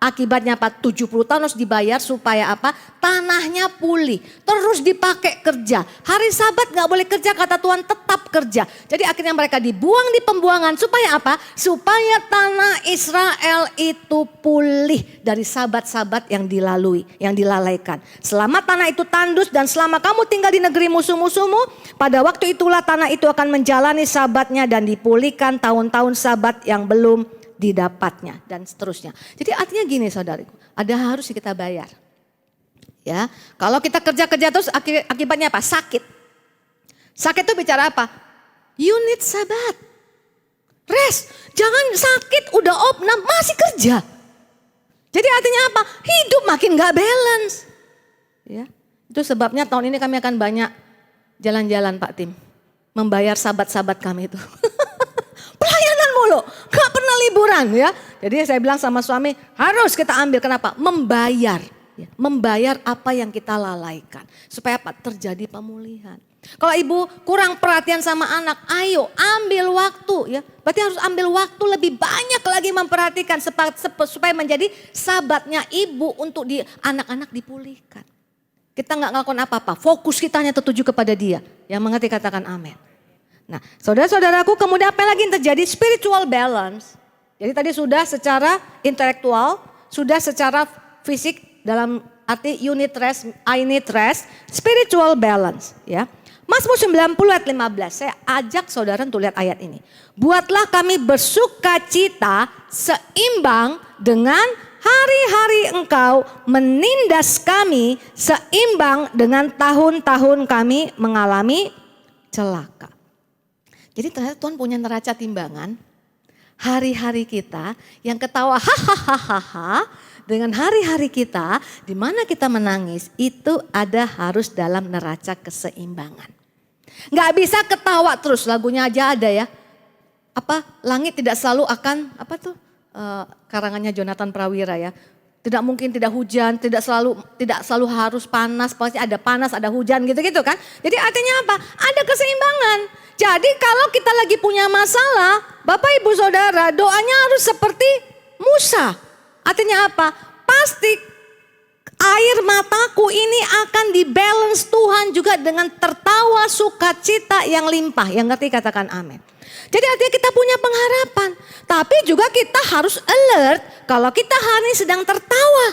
Akibatnya apa? 70 tahun harus dibayar supaya apa? Tanahnya pulih. Terus dipakai kerja. Hari Sabat gak boleh kerja, kata Tuhan, tetap kerja. Jadi akhirnya mereka dibuang di pembuangan. Supaya apa? Supaya tanah Israel itu pulih dari sabat-sabat yang dilalui, yang dilalaikan. Selama tanah itu tandus dan selama kamu tinggal di negeri musuh-musuhmu, pada waktu itulah tanah itu akan menjalani sabatnya dan dipulihkan tahun-tahun sabat yang belum didapatnya dan seterusnya. Jadi artinya gini saudariku, ada harus kita bayar. Ya, kalau kita kerja-kerja terus akibatnya apa? Sakit. Sakit itu bicara apa? You need sabat. Rest. Jangan sakit udah opnam masih kerja. Jadi artinya apa? Hidup makin gak balance. Ya, itu sebabnya tahun ini kami akan banyak jalan-jalan Pak Tim. Membayar sabat-sabat kami itu. Pelayanan mulu, gak pernah liburan ya. Jadi saya bilang sama suami, harus kita ambil, kenapa? Membayar. Ya, membayar apa yang kita lalaikan. Supaya apa? Terjadi pemulihan. Kalau ibu kurang perhatian sama anak, ayo ambil waktu ya. Berarti harus ambil waktu lebih banyak lagi memperhatikan supaya menjadi sahabatnya ibu untuk anak-anak dipulihkan. Kita gak ngelakuin apa-apa, fokus kita hanya tertuju kepada dia. Yang mengerti katakan amin. Nah, saudara-saudaraku, kemudian apa lagi yang terjadi? Spiritual balance. Jadi tadi sudah secara intelektual, sudah secara fisik dalam arti you need rest, I need rest, spiritual balance. Ya, Mazmur 90 ayat 15, saya ajak saudara untuk lihat ayat ini. Buatlah kami bersukacita seimbang dengan hari-hari Engkau menindas kami seimbang dengan tahun-tahun kami mengalami celaka. Jadi ternyata Tuhan punya neraca timbangan hari-hari kita yang ketawa hahaha dengan hari-hari kita di mana kita menangis itu ada harus dalam neraca keseimbangan. Gak bisa ketawa terus, lagunya aja ada ya. Apa langit tidak selalu akan apa tuh karangannya Jonathan Prawira ya. Tidak mungkin tidak hujan, tidak selalu harus panas, pasti ada panas, ada hujan gitu-gitu kan. Jadi artinya apa? Ada keseimbangan. Jadi kalau kita lagi punya masalah, Bapak Ibu Saudara, doanya harus seperti Musa. Artinya apa? Pasti air mataku ini akan dibalance Tuhan juga dengan tertawa sukacita yang limpah. Yang ngerti katakan amin. Jadi artinya kita punya pengharapan. Tapi juga kita harus alert kalau kita hari ini sedang tertawa.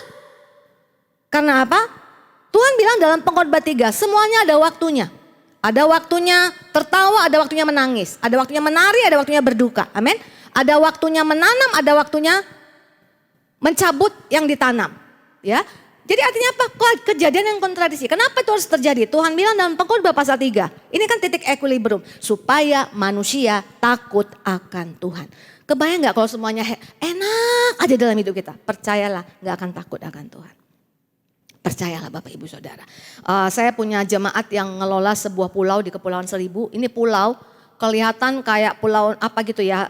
Karena apa? Tuhan bilang dalam Pengkhotbah 3, semuanya ada waktunya. Ada waktunya tertawa, ada waktunya menangis. Ada waktunya menari, ada waktunya berduka. Amin. Ada waktunya menanam, ada waktunya mencabut yang ditanam. Ya. Jadi artinya apa? Kejadian yang kontradiksi. Kenapa itu harus terjadi? Tuhan bilang dalam Pengkhotbah pasal 3. Ini kan titik equilibrium. Supaya manusia takut akan Tuhan. Kebayang gak kalau semuanya enak aja dalam hidup kita? Percayalah gak akan takut akan Tuhan. Percayalah Bapak Ibu Saudara. Saya punya jemaat yang ngelola sebuah pulau di Kepulauan Seribu. Ini pulau kelihatan kayak pulau apa gitu ya.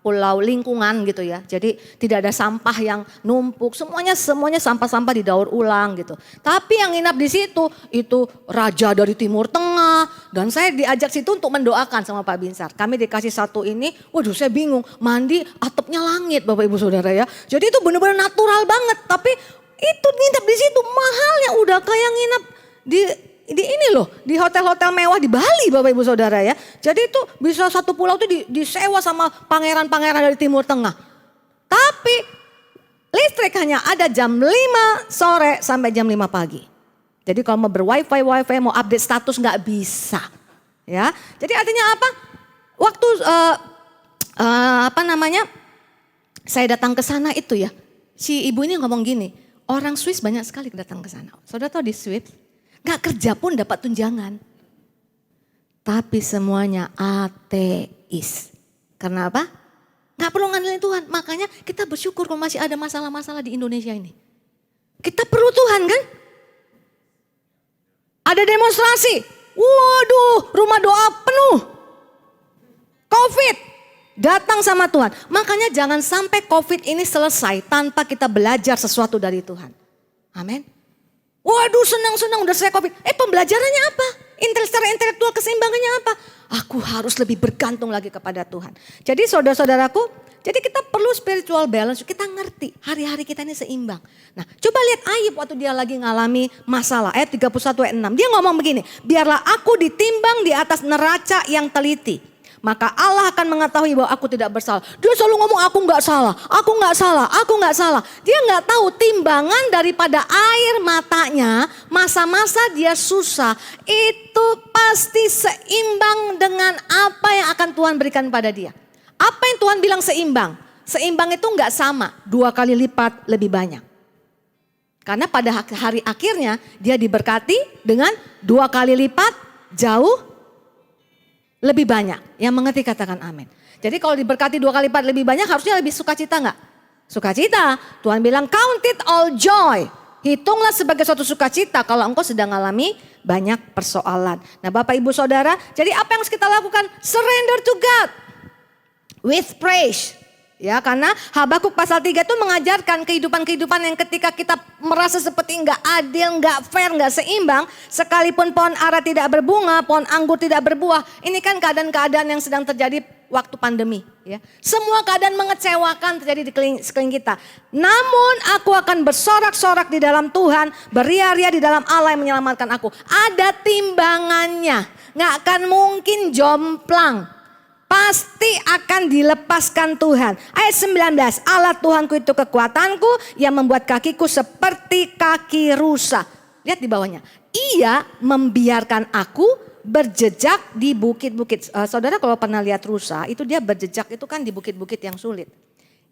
Pulau lingkungan gitu ya. Jadi tidak ada sampah yang numpuk. Semuanya sampah-sampah didaur ulang gitu. Tapi yang nginap di situ itu raja dari Timur Tengah. Dan saya diajak situ untuk mendoakan sama Pak Binsar. Kami dikasih satu ini, waduh saya bingung. Mandi atapnya langit Bapak Ibu Saudara ya. Jadi itu benar-benar natural banget. Tapi Itu nginep di situ mahalnya, udah kayak nginep di ini loh, di hotel-hotel mewah di Bali Bapak Ibu Saudara ya. Jadi itu bisa satu pulau itu disewa sama pangeran-pangeran dari Timur Tengah. Tapi listrik hanya ada jam 5 sore sampai jam 5 pagi. Jadi kalau mau berwifi, mau update status nggak bisa. Ya, jadi artinya apa? Waktu saya datang ke sana itu ya, si ibu ini ngomong gini, orang Swiss banyak sekali datang ke sana. Saudara tahu di Swiss, gak kerja pun dapat tunjangan. Tapi semuanya ateis. Karena apa? Gak perlu ngandelin Tuhan. Makanya kita bersyukur kalau masih ada masalah-masalah di Indonesia ini. Kita perlu Tuhan kan? Ada demonstrasi. Waduh, rumah doa penuh. COVID. Datang sama Tuhan. Makanya jangan sampai COVID ini selesai tanpa kita belajar sesuatu dari Tuhan. Amin. Waduh senang-senang udah selesai COVID. Pembelajarannya apa? Secara intelektual keseimbangannya apa? Aku harus lebih bergantung lagi kepada Tuhan. Jadi saudara-saudaraku, jadi kita perlu spiritual balance. Kita ngerti hari-hari kita ini seimbang. Nah coba lihat Ayub waktu dia lagi ngalami masalah. Ayat 31 ayat 6. Dia ngomong begini. Biarlah aku ditimbang di atas neraca yang teliti. Maka Allah akan mengetahui bahwa aku tidak bersalah. Dia selalu ngomong aku nggak salah, aku nggak salah, aku nggak salah. Dia nggak tahu timbangan daripada air matanya, masa-masa dia susah itu pasti seimbang dengan apa yang akan Tuhan berikan pada dia. Apa yang Tuhan bilang seimbang? Seimbang itu nggak sama, 2 kali lipat lebih banyak. Karena pada hari akhirnya dia diberkati dengan 2 kali lipat jauh lebih banyak. Yang mengerti katakan amin. Jadi kalau diberkati 2 kali lipat lebih banyak harusnya lebih sukacita enggak? Sukacita. Tuhan bilang count it all joy. Hitunglah sebagai suatu sukacita kalau engkau sedang mengalami banyak persoalan. Nah Bapak Ibu Saudara, jadi apa yang harus kita lakukan? Surrender to God with praise. Ya, karena Habakuk pasal 3 itu mengajarkan kehidupan-kehidupan yang ketika kita merasa seperti enggak adil, enggak fair, enggak seimbang. Sekalipun pohon ara tidak berbunga, pohon anggur tidak berbuah. Ini kan keadaan-keadaan yang sedang terjadi waktu pandemi. Ya. Semua keadaan mengecewakan terjadi di sekeliling kita. Namun aku akan bersorak-sorak di dalam Tuhan, beria-ria di dalam Allah yang menyelamatkan aku. Ada timbangannya, nggak akan mungkin jomplang. Pasti akan dilepaskan Tuhan. Ayat 19, Allah Tuhanku itu kekuatanku yang membuat kakiku seperti kaki rusa. Lihat di bawahnya. Ia membiarkan aku berjejak di bukit-bukit. Saudara kalau pernah lihat rusa itu dia berjejak itu kan di bukit-bukit yang sulit.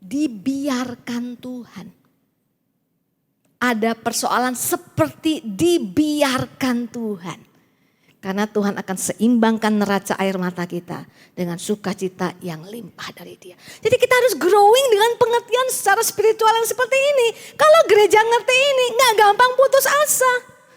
Dibiarkan Tuhan. Ada persoalan seperti dibiarkan Tuhan. Karena Tuhan akan seimbangkan neraca air mata kita dengan sukacita yang limpah dari Dia. Jadi kita harus growing dengan pengertian secara spiritual yang seperti ini. Kalau gereja ngerti ini gak gampang putus asa.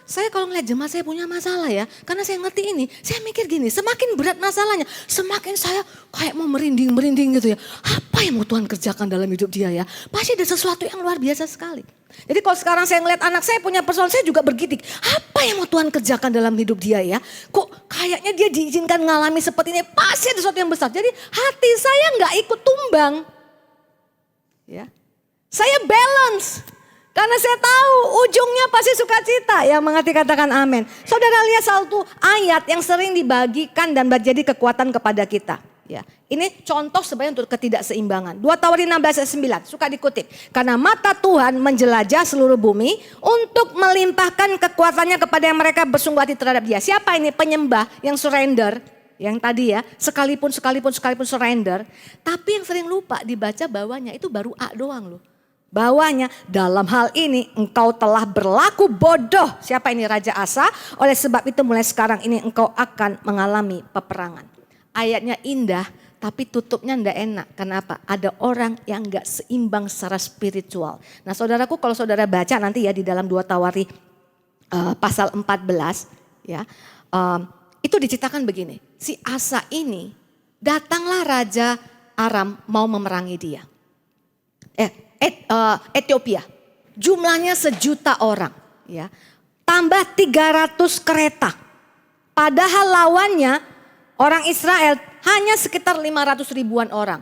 Saya kalau ngeliat jemaat saya punya masalah ya. Karena saya ngerti ini, saya mikir gini, semakin berat masalahnya, semakin saya kayak mau merinding gitu ya. Apa yang mau Tuhan kerjakan dalam hidup dia ya? Pasti ada sesuatu yang luar biasa sekali. Jadi kalau sekarang saya ngeliat anak saya punya persoalan, saya juga bergidik. Apa yang mau Tuhan kerjakan dalam hidup dia ya? Kok kayaknya dia diizinkan ngalami seperti ini, pasti ada sesuatu yang besar. Jadi hati saya gak ikut tumbang. Ya, saya balance. Karena saya tahu ujungnya pasti sukacita. Yang mengerti katakan amin. Saudara lihat satu ayat yang sering dibagikan dan menjadi kekuatan kepada kita. Ya, ini contoh sebenarnya untuk ketidakseimbangan. 2 Tawarin 16 ayat 9 suka dikutip. Karena mata Tuhan menjelajah seluruh bumi untuk melimpahkan kekuatannya kepada yang mereka bersungguh hati terhadap Dia. Siapa ini penyembah yang surrender? Yang tadi ya, sekalipun surrender. Tapi yang sering lupa dibaca bawahnya itu baru A doang loh. Bawahnya dalam hal ini engkau telah berlaku bodoh. Siapa ini Raja Asa? Oleh sebab itu mulai sekarang ini engkau akan mengalami peperangan. Ayatnya indah tapi tutupnya ndak enak. Kenapa? Ada orang yang gak seimbang secara spiritual. Nah saudaraku kalau saudara baca nanti ya di dalam 2 Tawari pasal 14 ya. Itu diceritakan begini. Si Asa ini datanglah Raja Aram mau memerangi dia. Ethiopia. Jumlahnya 1.000.000 orang. Ya. Tambah 300 kereta. Padahal lawannya orang Israel hanya sekitar 500 ribuan orang.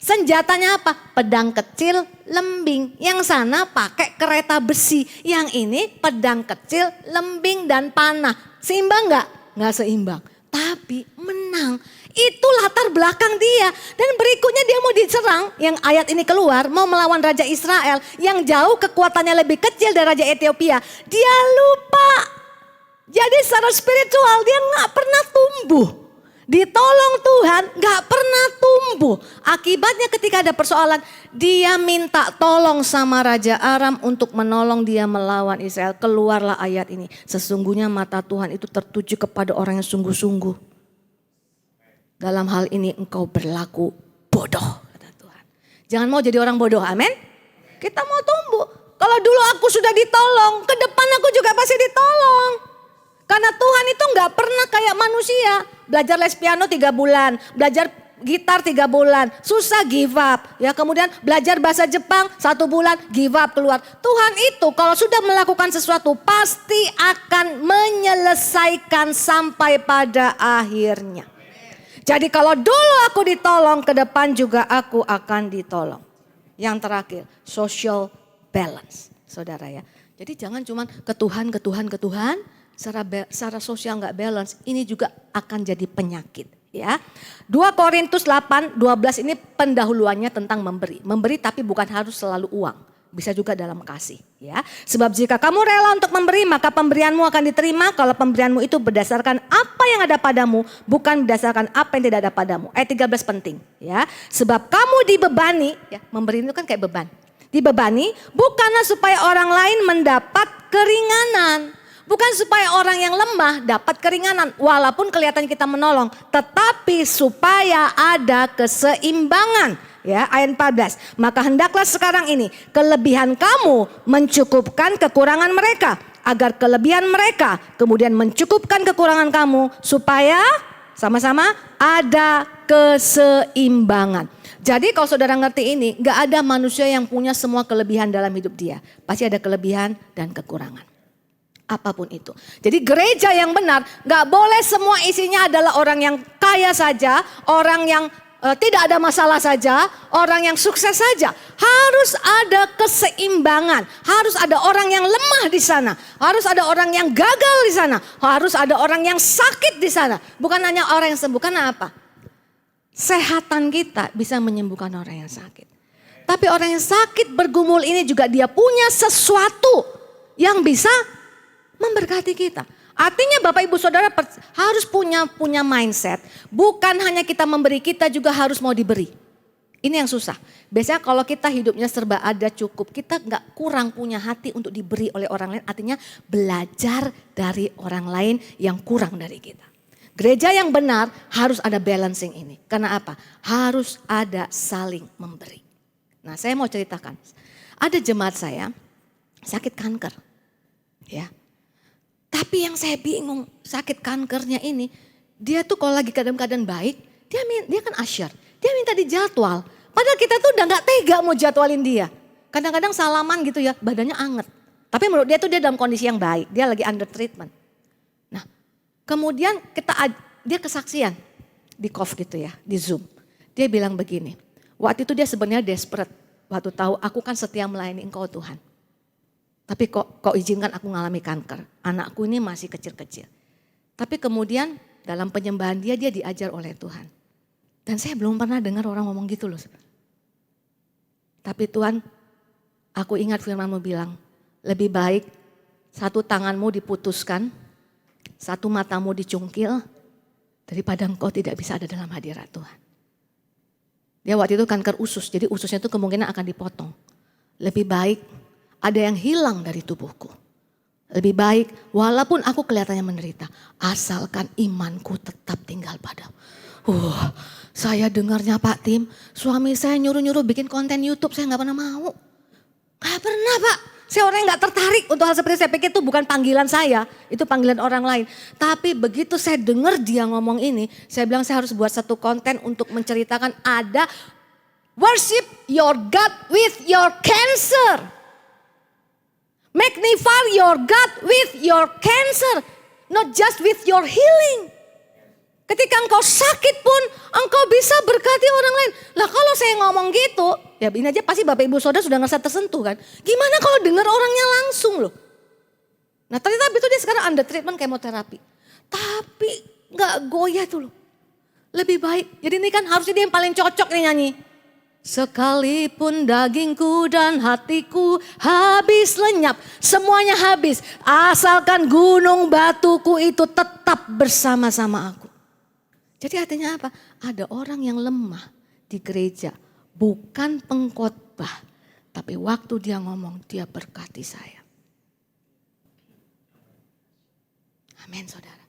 Senjatanya apa? Pedang kecil, lembing. Yang sana pakai kereta besi. Yang ini pedang kecil, lembing dan panah. Seimbang nggak? Nggak seimbang. Tapi menang. Itu latar belakang dia. Dan berikutnya dia mau diserang. Yang ayat ini keluar mau melawan Raja Israel. Yang jauh kekuatannya lebih kecil dari Raja Ethiopia. Dia lupa. Jadi secara spiritual dia nggak pernah tumbuh. Ditolong Tuhan gak pernah tumbuh. Akibatnya ketika ada persoalan dia minta tolong sama Raja Aram untuk menolong dia melawan Israel. Keluarlah ayat ini. Sesungguhnya mata Tuhan itu tertuju kepada orang yang sungguh-sungguh. Dalam hal ini engkau berlaku bodoh kata Tuhan. Jangan mau jadi orang bodoh, amin. Kita mau tumbuh. Kalau dulu aku sudah ditolong, ke depan aku juga pasti ditolong. Karena Tuhan itu gak pernah kayak manusia. Belajar les piano 3 bulan, belajar gitar 3 bulan, susah give up. Ya kemudian belajar bahasa Jepang 1 bulan, give up keluar. Tuhan itu kalau sudah melakukan sesuatu pasti akan menyelesaikan sampai pada akhirnya. Jadi kalau dulu aku ditolong, ke depan juga aku akan ditolong. Yang terakhir, social balance. Saudara ya. Jadi jangan cuma ke Tuhan. Secara sosial nggak balance, ini juga akan jadi penyakit. Ya, 2 Korintus 8:12 ini pendahuluannya tentang memberi. Memberi tapi bukan harus selalu uang, bisa juga dalam kasih. Ya, sebab jika kamu rela untuk memberi, maka pemberianmu akan diterima. Kalau pemberianmu itu berdasarkan apa yang ada padamu, bukan berdasarkan apa yang tidak ada padamu. Ayat 13 penting. Ya, sebab kamu dibebani. Ya, memberi itu kan kayak beban. Dibebani bukanlah supaya orang lain mendapat keringanan. Bukan supaya orang yang lemah dapat keringanan walaupun kelihatan kita menolong. Tetapi supaya ada keseimbangan. Ya, ayat 14. Maka hendaklah sekarang ini kelebihan kamu mencukupkan kekurangan mereka. Agar kelebihan mereka kemudian mencukupkan kekurangan kamu. Supaya sama-sama ada keseimbangan. Jadi kalau saudara ngerti ini, gak ada manusia yang punya semua kelebihan dalam hidup dia. Pasti ada kelebihan dan kekurangan. Apapun itu. Jadi gereja yang benar gak boleh semua isinya adalah orang yang kaya saja, orang yang tidak ada masalah saja, orang yang sukses saja. Harus ada keseimbangan, harus ada orang yang lemah di sana, harus ada orang yang gagal di sana, harus ada orang yang sakit di sana. Bukan hanya orang yang sembuh, karena apa? Sehatan kita bisa menyembuhkan orang yang sakit. Tapi orang yang sakit bergumul ini juga dia punya sesuatu yang bisa memberkati kita. Artinya Bapak Ibu Saudara harus punya mindset. Bukan hanya kita memberi, kita juga harus mau diberi. Ini yang susah. Biasanya kalau kita hidupnya serba ada cukup, kita gak kurang punya hati untuk diberi oleh orang lain. Artinya belajar dari orang lain yang kurang dari kita. Gereja yang benar harus ada balancing ini. Karena apa? Harus ada saling memberi. Nah, saya mau ceritakan. Ada jemaat saya sakit kanker. Ya. Tapi yang saya bingung, sakit kankernya ini, dia tuh kalau lagi keadaan baik, dia kan asyar. Dia minta dijadwal. Padahal kita tuh udah gak tega mau jadwalin dia. Kadang-kadang salaman gitu ya, badannya anget. Tapi menurut dia tuh dia dalam kondisi yang baik, dia lagi under treatment. Nah, kemudian dia kesaksian di COF gitu ya, di Zoom. Dia bilang begini, waktu itu dia sebenarnya desperate. Waktu tahu aku kan setia melayani Engkau Tuhan. Tapi kok izinkan aku ngalami kanker. Anakku ini masih kecil-kecil. Tapi kemudian dalam penyembahan dia diajar oleh Tuhan. Dan saya belum pernah dengar orang ngomong gitu loh. Tapi Tuhan, aku ingat firman-Mu bilang, lebih baik satu tanganmu diputuskan, satu matamu dicungkil, daripada engkau tidak bisa ada dalam hadirat Tuhan. Dia waktu itu kanker usus, jadi ususnya itu kemungkinan akan dipotong. Lebih baik ada yang hilang dari tubuhku. Lebih baik walaupun aku kelihatannya menderita. Asalkan imanku tetap tinggal padamu. Saya dengarnya Pak Tim. Suami saya nyuruh-nyuruh bikin konten YouTube. Saya gak pernah mau. Gak pernah Pak. Saya orang yang gak tertarik untuk hal seperti itu. Saya pikir itu bukan panggilan saya. Itu panggilan orang lain. Tapi begitu saya dengar dia ngomong ini. Saya bilang saya harus buat satu konten untuk menceritakan ada worship your God with your cancer. Magnify your God with your cancer. Not just with your healing. Ketika engkau sakit pun engkau bisa berkati orang lain. Lah kalau saya ngomong gitu, ya ini aja pasti Bapak Ibu Saudara sudah ngerasa tersentuh kan. Gimana kalau dengar orangnya langsung loh. Nah ternyata itu dia sekarang under treatment kemoterapi. Tapi gak goyah tuh loh. Lebih baik, jadi ini kan harusnya dia yang paling cocok nih nyanyi. Sekalipun dagingku dan hatiku habis lenyap, semuanya habis. Asalkan gunung batuku itu tetap bersama-sama aku. Jadi artinya apa? Ada orang yang lemah di gereja, bukan pengkhotbah, tapi waktu dia ngomong dia berkati saya. Amin saudara.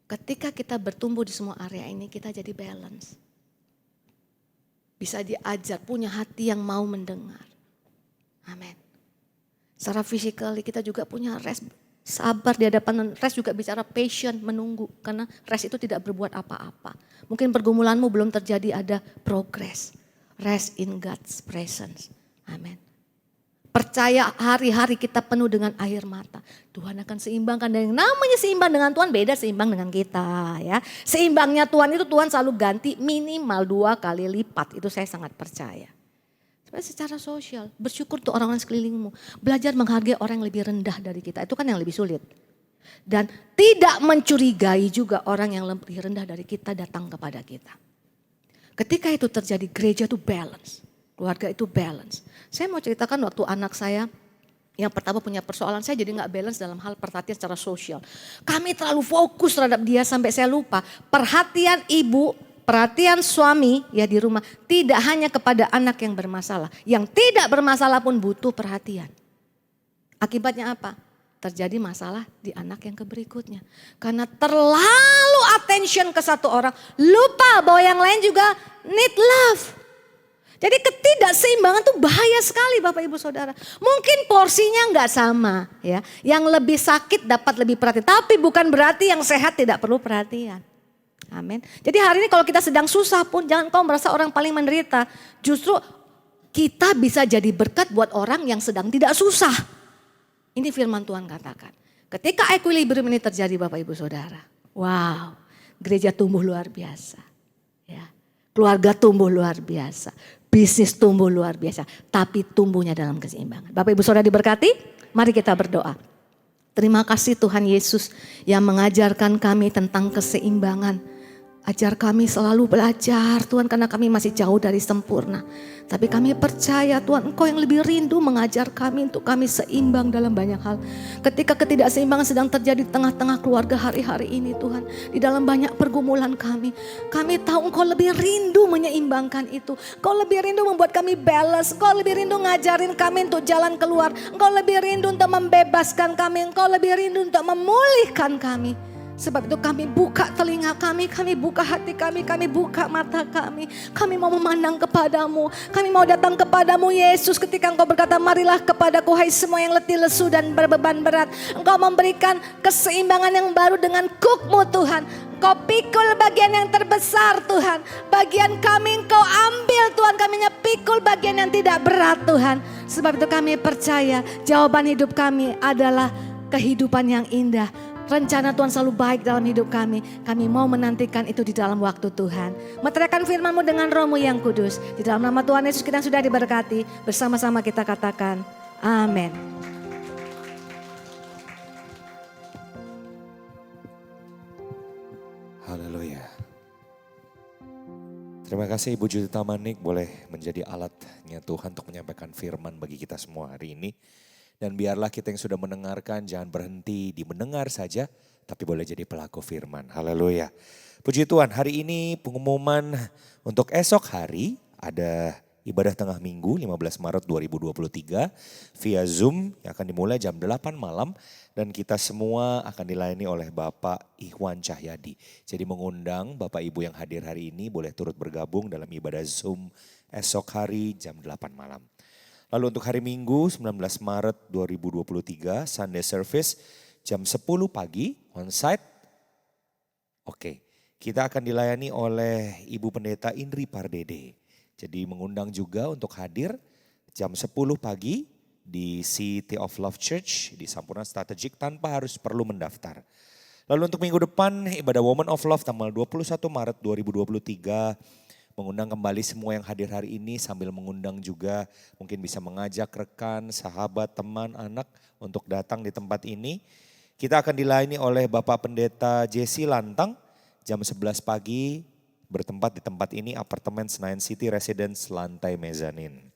Ketika kita bertumbuh di semua area ini kita jadi balance. Bisa diajar, punya hati yang mau mendengar. Amin. Secara fisikal kita juga punya rest, sabar di hadapan rest, juga bicara patient, menunggu. Karena rest itu tidak berbuat apa-apa. Mungkin pergumulanmu belum terjadi, ada progress. Rest in God's presence. Amin. Percaya hari-hari kita penuh dengan air mata. Tuhan akan seimbangkan. Dan yang namanya seimbang dengan Tuhan beda seimbang dengan kita. Ya. Seimbangnya Tuhan itu Tuhan selalu ganti minimal 2 kali lipat. Itu saya sangat percaya. Secara sosial, bersyukur untuk orang-orang sekelilingmu. Belajar menghargai orang yang lebih rendah dari kita. Itu kan yang lebih sulit. Dan tidak mencurigai juga orang yang lebih rendah dari kita datang kepada kita. Ketika itu terjadi, gereja itu balance. Keluarga itu balance. Saya mau ceritakan waktu anak saya yang pertama punya persoalan, saya jadi gak balance dalam hal perhatian secara sosial. Kami terlalu fokus terhadap dia sampai saya lupa perhatian ibu, perhatian suami ya di rumah tidak hanya kepada anak yang bermasalah. Yang tidak bermasalah pun butuh perhatian. Akibatnya apa? Terjadi masalah di anak yang berikutnya. Karena terlalu attention ke satu orang, lupa bahwa yang lain juga need love. Jadi ketidakseimbangan itu bahaya sekali Bapak Ibu Saudara. Mungkin porsinya nggak sama ya. Yang lebih sakit dapat lebih perhatian. Tapi bukan berarti yang sehat tidak perlu perhatian. Amin. Jadi hari ini kalau kita sedang susah pun jangan kau merasa orang paling menderita. Justru kita bisa jadi berkat buat orang yang sedang tidak susah. Ini firman Tuhan katakan. Ketika equilibrium ini terjadi Bapak Ibu Saudara. Wow, gereja tumbuh luar biasa. Ya. Keluarga tumbuh luar biasa. Bisnis tumbuh luar biasa, tapi tumbuhnya dalam keseimbangan. Bapak Ibu Saudara diberkati, mari kita berdoa. Terima kasih Tuhan Yesus yang mengajarkan kami tentang keseimbangan. Ajar kami selalu belajar Tuhan karena kami masih jauh dari sempurna. Tapi kami percaya Tuhan Engkau yang lebih rindu mengajar kami untuk kami seimbang dalam banyak hal. Ketika ketidakseimbangan sedang terjadi di tengah-tengah keluarga hari-hari ini Tuhan. Di dalam banyak pergumulan kami. Kami tahu Engkau lebih rindu menyeimbangkan itu. Engkau lebih rindu membuat kami balance. Engkau lebih rindu ngajarin kami untuk jalan keluar. Engkau lebih rindu untuk membebaskan kami. Engkau lebih rindu untuk memulihkan kami. Sebab itu kami buka telinga kami buka hati kami buka mata kami. Kami mau memandang kepadamu. Kami mau datang kepadamu Yesus ketika Engkau berkata marilah kepadaku hai semua yang letih lesu dan berbeban berat. Engkau memberikan keseimbangan yang baru dengan kukmu Tuhan. Engkau pikul bagian yang terbesar Tuhan. Bagian kami Engkau ambil Tuhan. Kami hanya pikul bagian yang tidak berat Tuhan. Sebab itu kami percaya jawaban hidup kami adalah kehidupan yang indah. Rencana Tuhan selalu baik dalam hidup kami. Kami mau menantikan itu di dalam waktu Tuhan. Meteraikan firman-Mu dengan Roh-Mu yang kudus. Di dalam nama Tuhan Yesus kita sudah diberkati. Bersama-sama kita katakan amin. Haleluya. Terima kasih Ibu Judita Manik boleh menjadi alatnya Tuhan untuk menyampaikan firman bagi kita semua hari ini. Dan biarlah kita yang sudah mendengarkan jangan berhenti di mendengar saja, tapi boleh jadi pelaku firman. Haleluya. Puji Tuhan, hari ini pengumuman untuk esok hari ada ibadah tengah minggu 15 Maret 2023 via Zoom yang akan dimulai jam 8 malam. Dan kita semua akan dilayani oleh Bapak Ikhwan Cahyadi. Jadi mengundang Bapak Ibu yang hadir hari ini boleh turut bergabung dalam ibadah Zoom esok hari jam 8 malam. Lalu untuk hari Minggu 19 Maret 2023 Sunday Service jam 10 pagi on-site. Oke, kita akan dilayani oleh Ibu Pendeta Indri Pardede. Jadi mengundang juga untuk hadir jam 10 pagi di City of Love Church di Sampurna Strategic tanpa harus perlu mendaftar. Lalu untuk minggu depan ibadah Woman of Love tanggal 21 Maret 2023. Mengundang kembali semua yang hadir hari ini sambil mengundang juga mungkin bisa mengajak rekan, sahabat, teman, anak untuk datang di tempat ini. Kita akan dilayani oleh Bapak Pendeta Jesse Lantang jam 11 pagi bertempat di tempat ini apartemen Senayan City Residence lantai mezanin.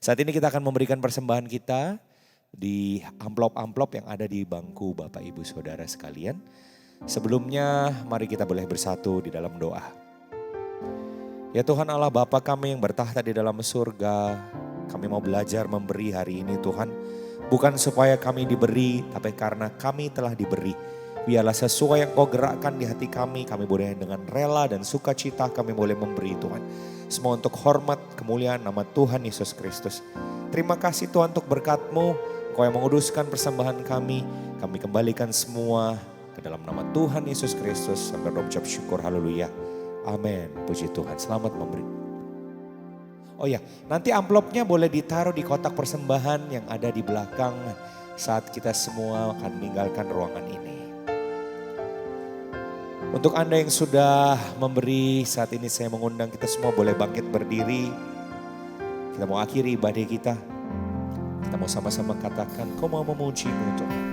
Saat ini kita akan memberikan persembahan kita di amplop-amplop yang ada di bangku Bapak Ibu Saudara sekalian. Sebelumnya mari kita boleh bersatu di dalam doa. Ya Tuhan Allah Bapa kami yang bertahta di dalam surga, kami mau belajar memberi hari ini Tuhan. Bukan supaya kami diberi, tapi karena kami telah diberi. Biarlah sesuai yang kau gerakkan di hati kami boleh dengan rela dan sukacita kami boleh memberi Tuhan. Semua untuk hormat kemuliaan nama Tuhan Yesus Kristus. Terima kasih Tuhan untuk berkat-Mu, Kau yang menguduskan persembahan kami kembalikan semua ke dalam nama Tuhan Yesus Kristus. Sampai berucap syukur, haleluya. Amin, puji Tuhan, selamat memberi. Oh ya, nanti amplopnya boleh ditaruh di kotak persembahan yang ada di belakang saat kita semua akan meninggalkan ruangan ini. Untuk Anda yang sudah memberi, saat ini saya mengundang kita semua boleh bangkit berdiri. Kita mau akhiri ibadah kita. Kita mau sama-sama katakan, Kau mau memuji-Mu Tuhan.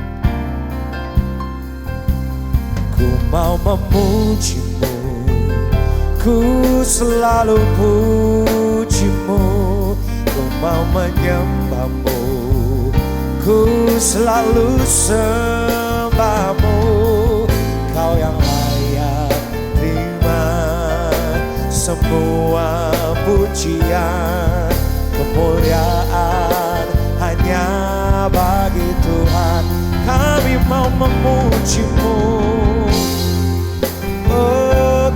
Ku mau memuji-Mu. Ku selalu puji-Mu, ku mau menyembah-Mu, ku selalu sembah-Mu. Kau yang layak terima semua pujian, kemuliaan hanya bagi Tuhan. Kami mau memuji-Mu.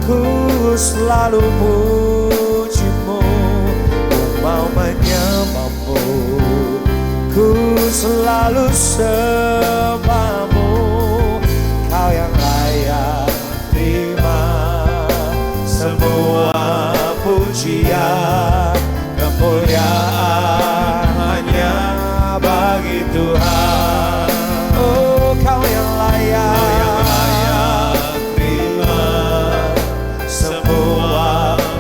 Ku selalu puji-Mu, ku mau menyembah-Mu, ku selalu sembah-Mu. Kau yang layak terima semua pujian, kemuliaan hanya bagi Tuhan. Oh, Kau yang layak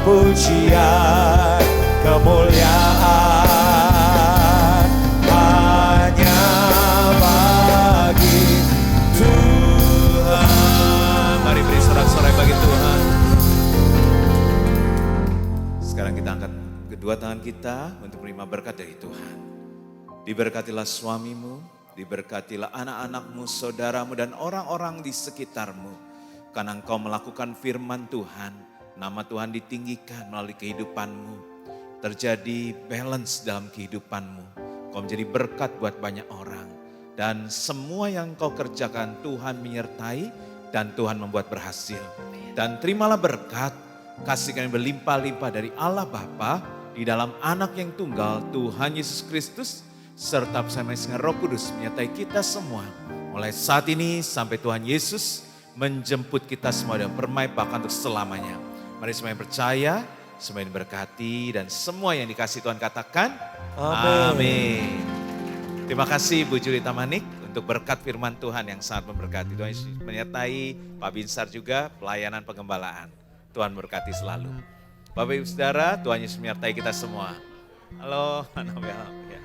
pujian, kemuliaan hanya bagi Tuhan. Mari beri sorak-sorai bagi Tuhan. Sekarang kita angkat kedua tangan kita untuk menerima berkat dari Tuhan. Diberkatilah suamimu, diberkatilah anak-anakmu, saudaramu dan orang-orang di sekitarmu. Karena engkau melakukan firman Tuhan. Nama Tuhan ditinggikan melalui kehidupanmu. Terjadi balance dalam kehidupanmu. Kau menjadi berkat buat banyak orang. Dan semua yang kau kerjakan Tuhan menyertai dan Tuhan membuat berhasil. Dan terimalah berkat, kasih kami berlimpah-limpah dari Allah Bapa di dalam anak yang tunggal Tuhan Yesus Kristus. Serta bersama Roh Kudus menyertai kita semua. Mulai saat ini sampai Tuhan Yesus menjemput kita semua dan permai bahkan untuk selamanya. Mari semua yang percaya, semua yang diberkati dan semua yang dikasih Tuhan katakan amin. Terima kasih Bu Julita Manik untuk berkat firman Tuhan yang sangat memberkati. Tuhan Yesus menyertai Pak Binsar juga pelayanan pengembalaan. Tuhan berkati selalu. Bapak Ibu Saudara, Tuhan Yesus menyertai kita semua. Halo, ya.